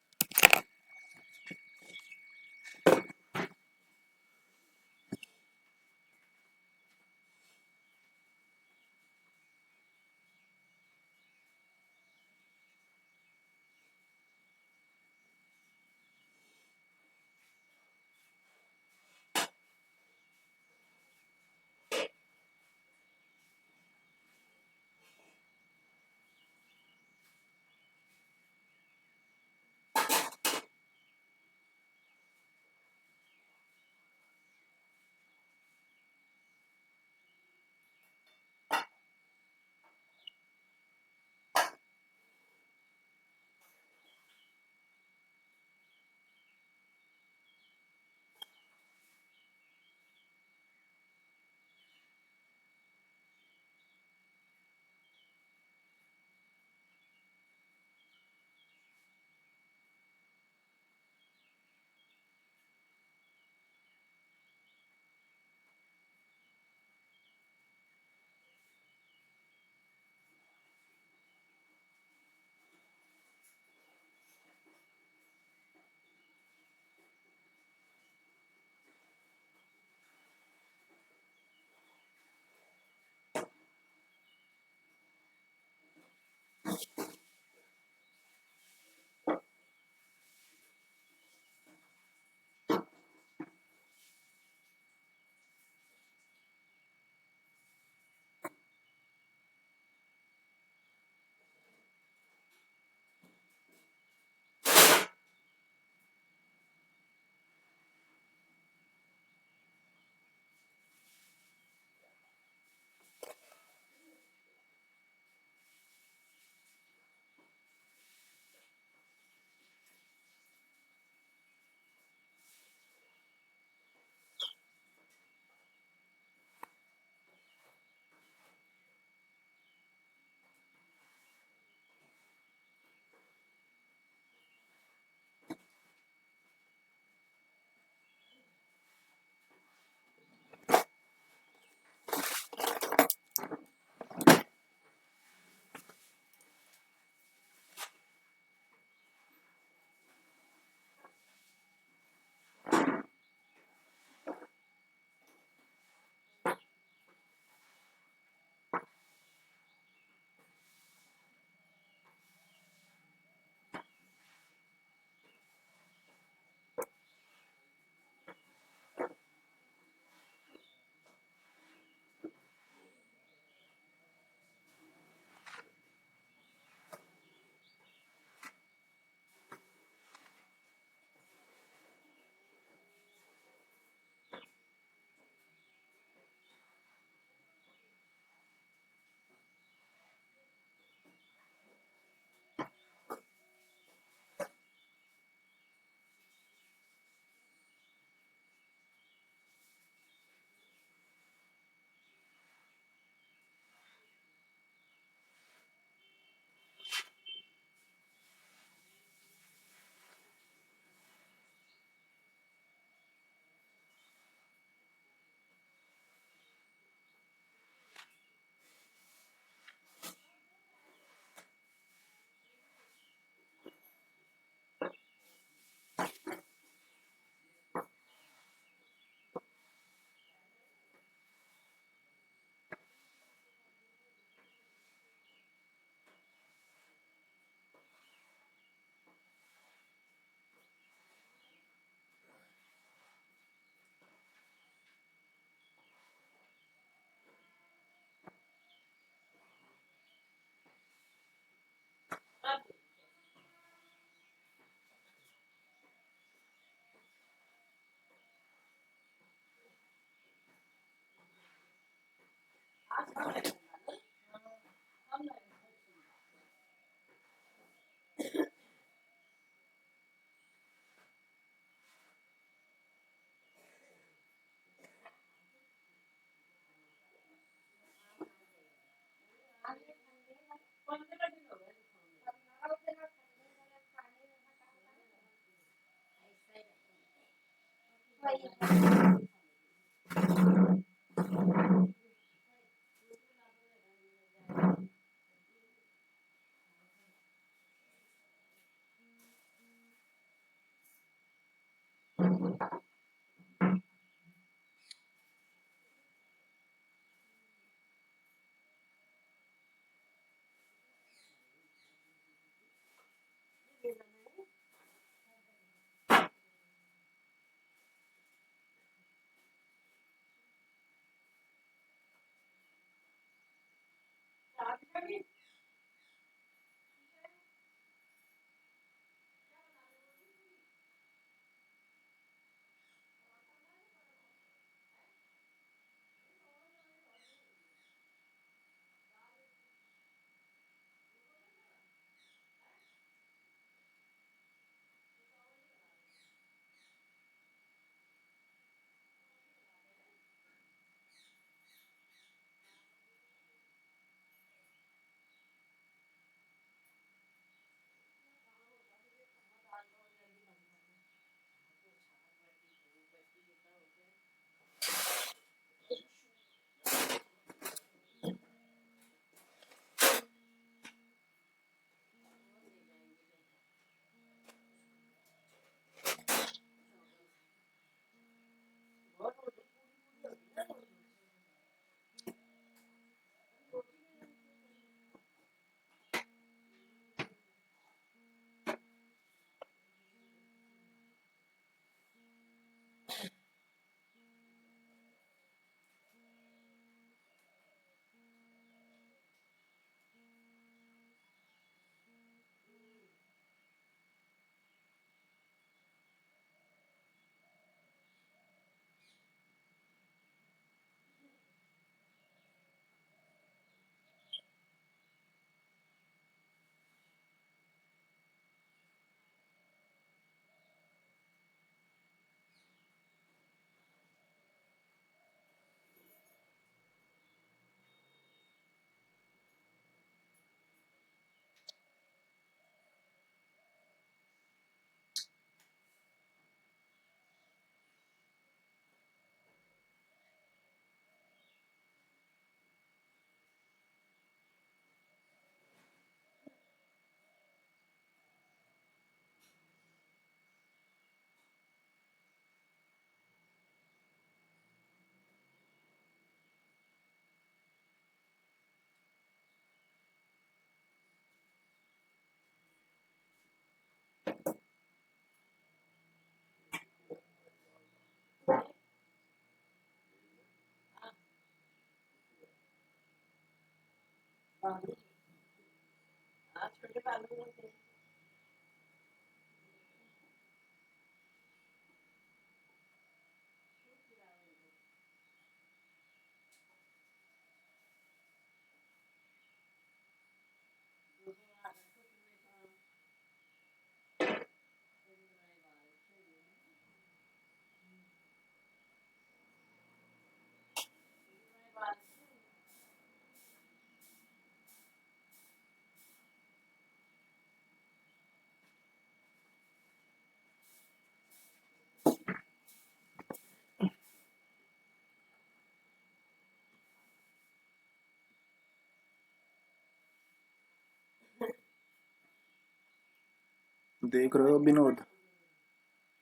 देख रहे हो विनोद,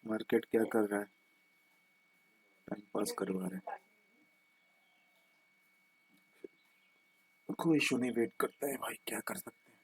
मार्केट क्या कर रहा है? टाइम पास करवा रहे हैं। कोई इशू नहीं, वेट करते हैं भाई, क्या कर सकते हैं।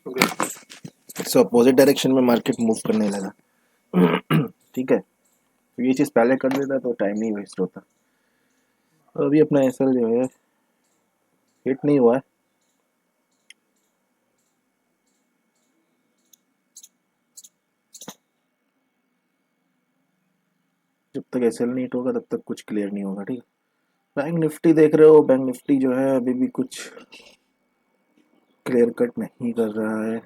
सो अपोजिट डायरेक्शन में मार्केट मूव करने लगा। ठीक है, तो ये चीज़ पहले कर देता तो टाइम नहीं वेस्ट होता। तो अभी अपना एसएल जो है हिट नहीं हुआ है। जब तक एसएल नहीं हिट होगा तब तक कुछ क्लियर नहीं होगा। ठीक है, बैंक निफ्टी देख रहे हो, बैंक निफ्टी जो है अभी भी कुछ क्लियर कट नहीं कर रहा है।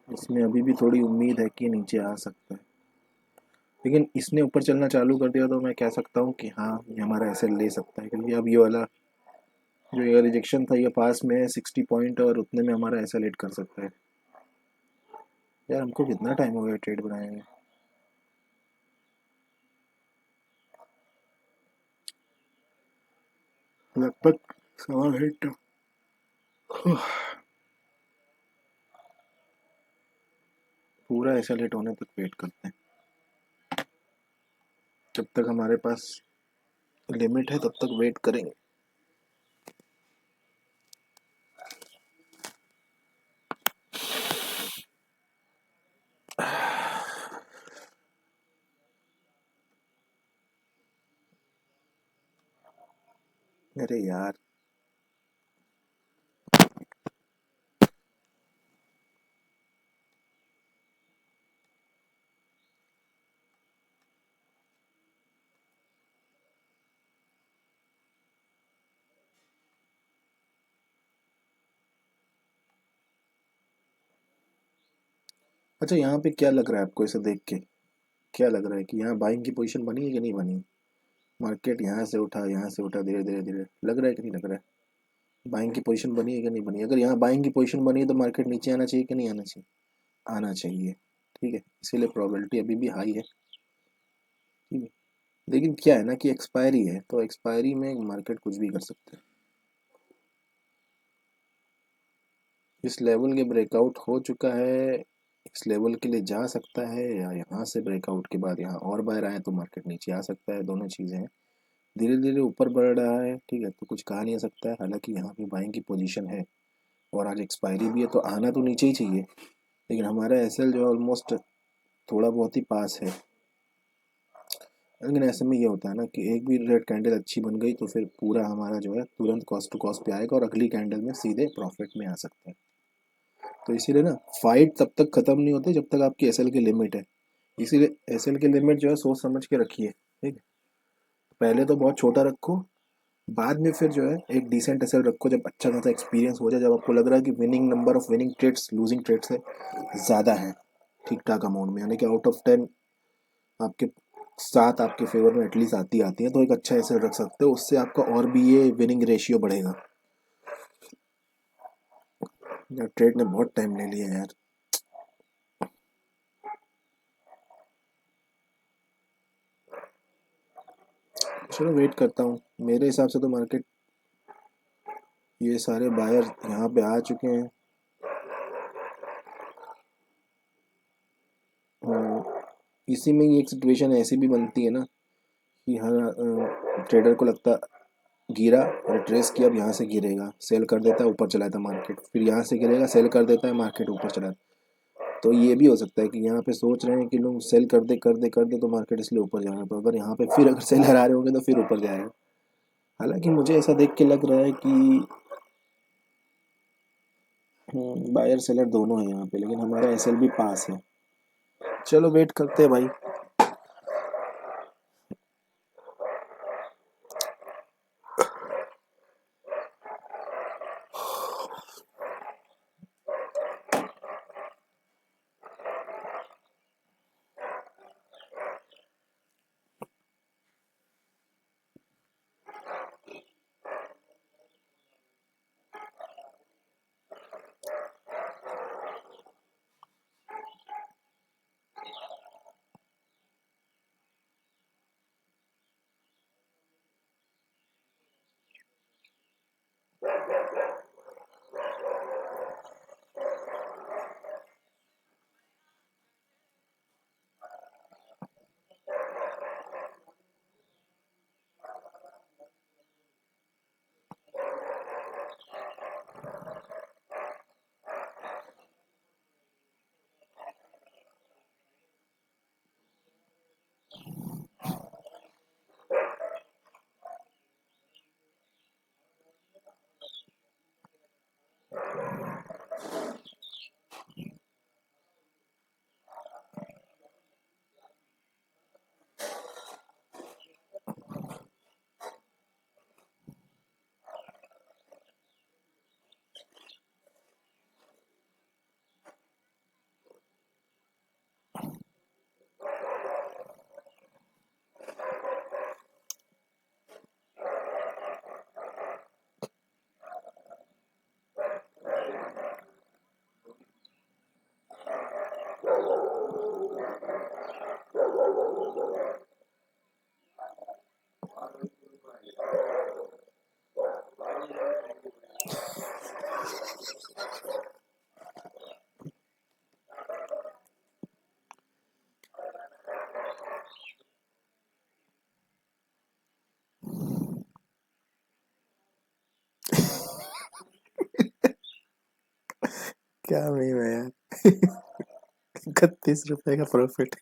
इसमें अभी भी थोड़ी उम्मीद है कि नीचे आ सकता है, लेकिन इसने ऊपर चलना चालू कर दिया तो मैं कह सकता हूँ कि हाँ ये हमारा एसएल ले सकता है, क्योंकि अब ये वाला जो ये रिजेक्शन था ये पास में है 60 पॉइंट, और उतने में हमारा एसएल हिट कर सकता है। यार हमको कितना टाइम हो गया ट्रेड बनाए हुए? लगभग 1.5 घंटा। पूरा एसएल हिट होने तक वेट करते हैं। जब तक हमारे पास लिमिट है तब तक वेट करेंगे। अरे यार, अच्छा यहाँ पे क्या लग रहा है आपको इसे देख के? क्या लग रहा है कि यहाँ बाइंग की पोजीशन बनी है कि नहीं बनी? मार्केट यहाँ से उठा धीरे धीरे धीरे, लग रहा है कि नहीं लग रहा है? बाइंग की पोजीशन बनी है कि नहीं बनी? अगर यहाँ बाइंग की पोजीशन बनी है तो मार्केट नीचे आना चाहिए कि नहीं आना चाहिए? आना चाहिए। ठीक है, इसीलिए प्रोबेबिलिटी अभी भी हाई है। ठीक है, लेकिन क्या है ना कि एक्सपायरी है, तो एक्सपायरी में मार्केट कुछ भी कर सकता है। इस लेवल के ब्रेकआउट हो चुका है, इस लेवल के लिए जा सकता है, या यहाँ से ब्रेकआउट के बाद यहाँ और बाहर आए तो मार्केट नीचे आ सकता है। दोनों चीज़ें हैं, धीरे धीरे ऊपर बढ़ रहा है। ठीक है, तो कुछ कहा नहीं जा सकता है। हालांकि यहाँ पे बाइंग की पोजीशन है और आज एक्सपायरी भी है, तो आना तो नीचे ही चाहिए, लेकिन हमारा एसएल जो है ऑलमोस्ट थोड़ा बहुत ही पास है। लेकिन ऐसे में ये होता है ना कि एक भी रेड कैंडल अच्छी बन गई तो फिर पूरा हमारा जो है तुरंत कॉस्ट टू कॉस्ट पे आएगा और अगली कैंडल में सीधे प्रॉफिट में आ सकता है। तो इसीलिए ना फाइट तब तक खत्म नहीं होती जब तक आपकी एसएल की लिमिट है। इसीलिए एसएल की लिमिट जो है सोच समझ के रखिए। ठीक है, पहले तो बहुत छोटा रखो, बाद में फिर जो है एक डिसेंट एसएल रखो जब अच्छा खासा एक्सपीरियंस हो जाए, जब आपको लग रहा है कि winning number of winning trades losing trades है ज़्यादा है ठीक ठाक अमाउंट में, यानी कि आउट ऑफ 10 आपके 7 आपके फेवर में एटलीस्ट आती है, तो एक अच्छा एसएल रख सकते हो। उससे आपका और भी ये विनिंग रेशियो बढ़ेगा। यार ट्रेड ने बहुत टाइम ले लिया यार। चलो वेट करता हूँ, मेरे हिसाब से तो मार्केट ये सारे बायर यहाँ पे आ चुके हैं। इसी में ही एक सिचुएशन ऐसी भी बनती है ना कि हर ट्रेडर को लगता गिरा, रिट्रेस किया, अब यहाँ से गिरेगा, सेल कर देता है, ऊपर चला जाता है मार्केट, फिर यहाँ से गिरेगा, सेल कर देता है, मार्केट ऊपर चला जाता है। तो ये भी हो सकता है कि यहाँ पे सोच रहे हैं कि लोग सेल कर दे तो मार्केट इसलिए ऊपर जाएगा, तो अगर यहाँ पे फिर अगर सेलर आ रहे होंगे तो फिर ऊपर जाएगा। हालांकि मुझे ऐसा देख के लग रहा है कि बायर सेलर दोनों है यहाँ पे, लेकिन हमारा एसएल भी पास है। चलो वेट करते हैं भाई। क्या नहीं है यार। 31 रुपए का प्रॉफिट।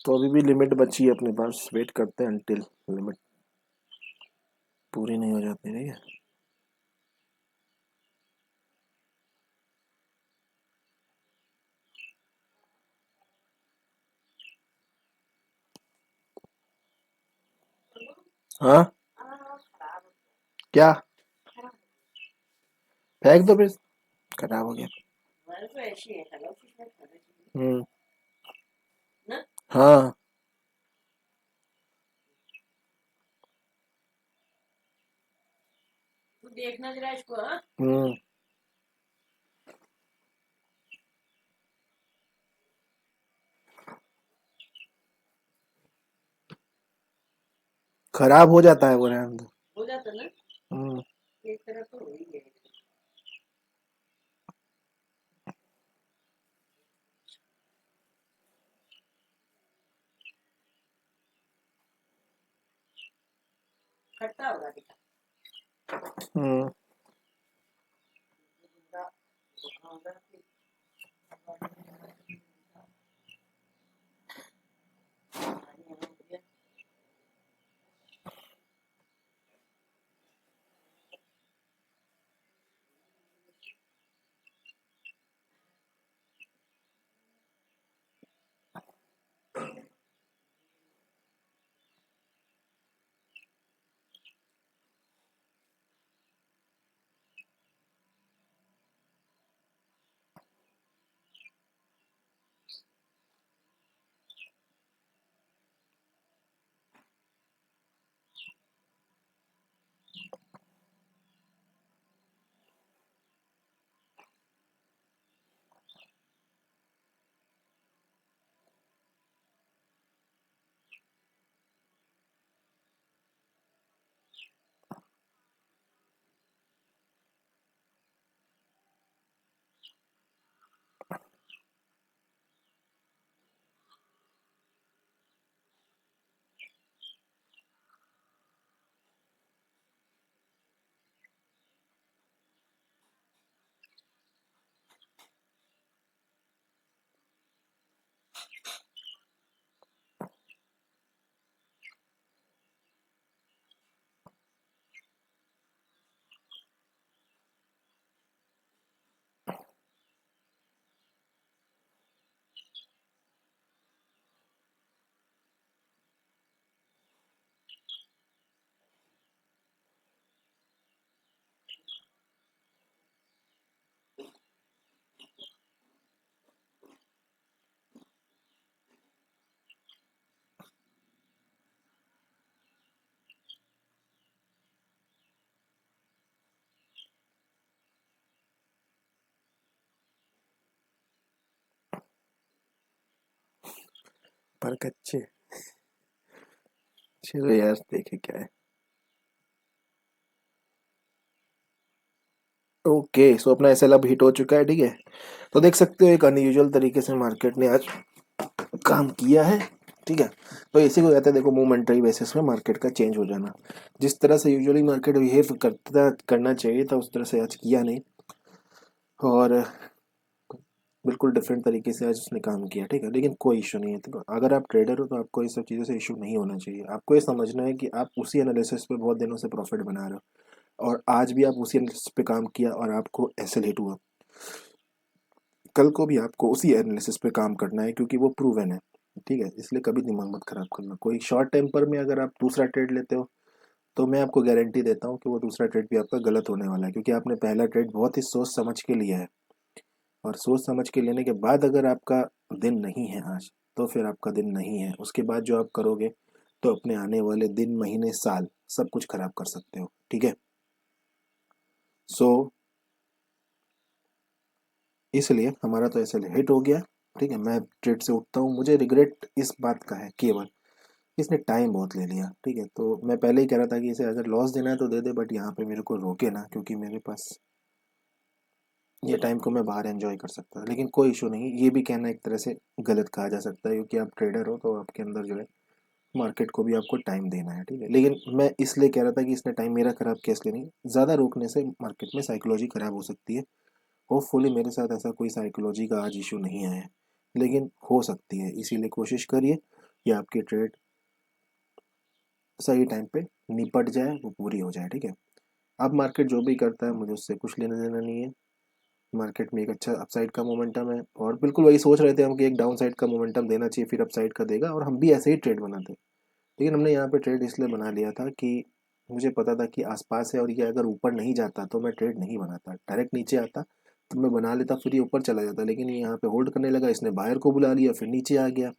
तो अभी भी लिमिट बची है अपने पास, वेट करते हैं अंटिल लिमिट पूरी नहीं हो जाती। ठीक है। हाँ, क्या फेंक दो फिर, खराब हो गया। हम्म। हाँ। हम्म। खराब हो जाता है वो रहने दो। हम्म। हम्म। पर कच्चे। चलो यार देखे क्या है। ओके, सो अपना एसएल अब हिट हो चुका है, ठीक है। तो देख सकते हो एक अनयूजुअल तरीके से मार्केट ने आज काम किया है, ठीक है। तो इसी को कहते हैं, देखो, मोमेंटरी बेसिस में मार्केट का चेंज हो जाना। जिस तरह से यूजुअली मार्केट बिहेव करना चाहिए था उस तरह से आज किया नहीं, और बिल्कुल डिफरेंट तरीके से आज उसने काम किया, ठीक है। लेकिन कोई इशू नहीं है, तो अगर आप ट्रेडर हो तो आपको ये सब चीज़ों से इशू नहीं होना चाहिए। आपको ये समझना है कि आप उसी एनालिसिस पे बहुत दिनों से प्रॉफिट बना रहे हो, और आज भी आप उसी एनालिसिस पे काम किया और आपको एसएल हिट हुआ। कल को भी आपको उसी एनालिसिस पे काम करना है, क्योंकि वो प्रूवन है, ठीक है। इसलिए कभी दिमाग मत खराब करना। कोई शॉर्ट टेम्पर में अगर आप दूसरा ट्रेड लेते हो तो मैं आपको गारंटी देता हूँ कि वो दूसरा ट्रेड भी आपका गलत होने वाला है, क्योंकि आपने पहला ट्रेड बहुत ही सोच समझ के लिया है। और सोच समझ के लेने के बाद अगर आपका दिन नहीं है आज, तो फिर आपका दिन नहीं है। उसके बाद जो आप करोगे तो अपने आने वाले दिन, महीने, साल सब कुछ खराब कर सकते हो, ठीक है। सो इसलिए हमारा तो ऐसे हिट हो गया, ठीक है। मैं ट्रेड से उठता हूँ, मुझे रिग्रेट इस बात का है केवल, इसने टाइम बहुत ले लिया, ठीक है। तो मैं पहले ही कह रहा था कि इसे अगर लॉस देना है तो दे दे, बट यहाँ पे मेरे को रोके ना, क्योंकि मेरे पास ये टाइम को मैं बाहर एंजॉय कर सकता था। लेकिन कोई इशू नहीं, ये भी कहना एक तरह से गलत कहा जा सकता है, क्योंकि आप ट्रेडर हो तो आपके अंदर जो है मार्केट को भी आपको टाइम देना है, ठीक है। लेकिन मैं इसलिए कह रहा था कि इसने टाइम मेरा खराब किया, इसलिए नहीं। ज़्यादा रोकने से मार्केट में साइकोलॉजी खराब हो सकती है। होपफुली मेरे साथ ऐसा कोई साइकोलॉजी का आज इशू नहीं आया है, लेकिन हो सकती है। इसीलिए कोशिश करिए कि आपकी ट्रेड सही टाइम पे निपट जाए, वो पूरी हो जाए, ठीक है। अब मार्केट जो भी करता है मुझे उससे कुछ लेना देना नहीं है। मार्केट में एक अच्छा अपसाइड का मोमेंटम है, और बिल्कुल वही सोच रहे थे हम कि एक डाउन साइड का मोमेंटम देना चाहिए, फिर अपसाइड का देगा, और हम भी ऐसे ही ट्रेड बनाते। लेकिन हमने यहाँ पे ट्रेड इसलिए बना लिया था कि मुझे पता था कि आसपास है, और ये अगर ऊपर नहीं जाता तो मैं ट्रेड नहीं बनाता, डायरेक्ट नीचे आता तो मैं बना लेता, फिर ये ऊपर चला जाता। लेकिन ये यहाँ पे होल्ड करने लगा, इसने बायर को बुला लिया, फिर नीचे आ गया।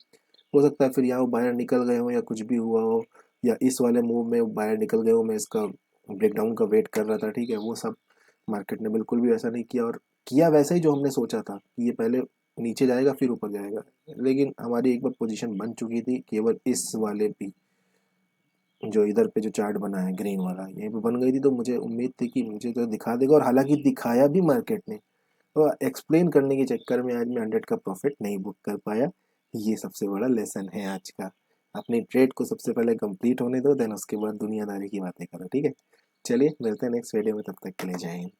हो सकता है फिर यहाँ वो बायर निकल गए हो या कुछ भी हुआ हो, या इस वाले मूव में बायर निकल गए हो, मैं इसका ब्रेकडाउन का वेट कर रहा था, ठीक है। वो सब मार्केट ने बिल्कुल भी ऐसा नहीं किया, और किया वैसा ही जो हमने सोचा था कि ये पहले नीचे जाएगा फिर ऊपर जाएगा। लेकिन हमारी एक बार पोजीशन बन चुकी थी, केवल इस वाले भी, जो इधर पे जो चार्ट बना है ग्रीन वाला, ये भी बन गई थी, तो मुझे उम्मीद थी कि मुझे तो दिखा देगा, और हालांकि दिखाया भी मार्केट ने। तो एक्सप्लेन करने के चक्कर में आज मैं 100 का प्रॉफिट नहीं बुक कर पाया। ये सबसे बड़ा लेसन है आज का। अपनी ट्रेड को सबसे पहले कंप्लीट होने दो, देन उसके बाद दुनियादारी की बातें करो, ठीक है। चलिए मिलते हैं नेक्स्ट वीडियो में, तब तक के लिए जय हिंद।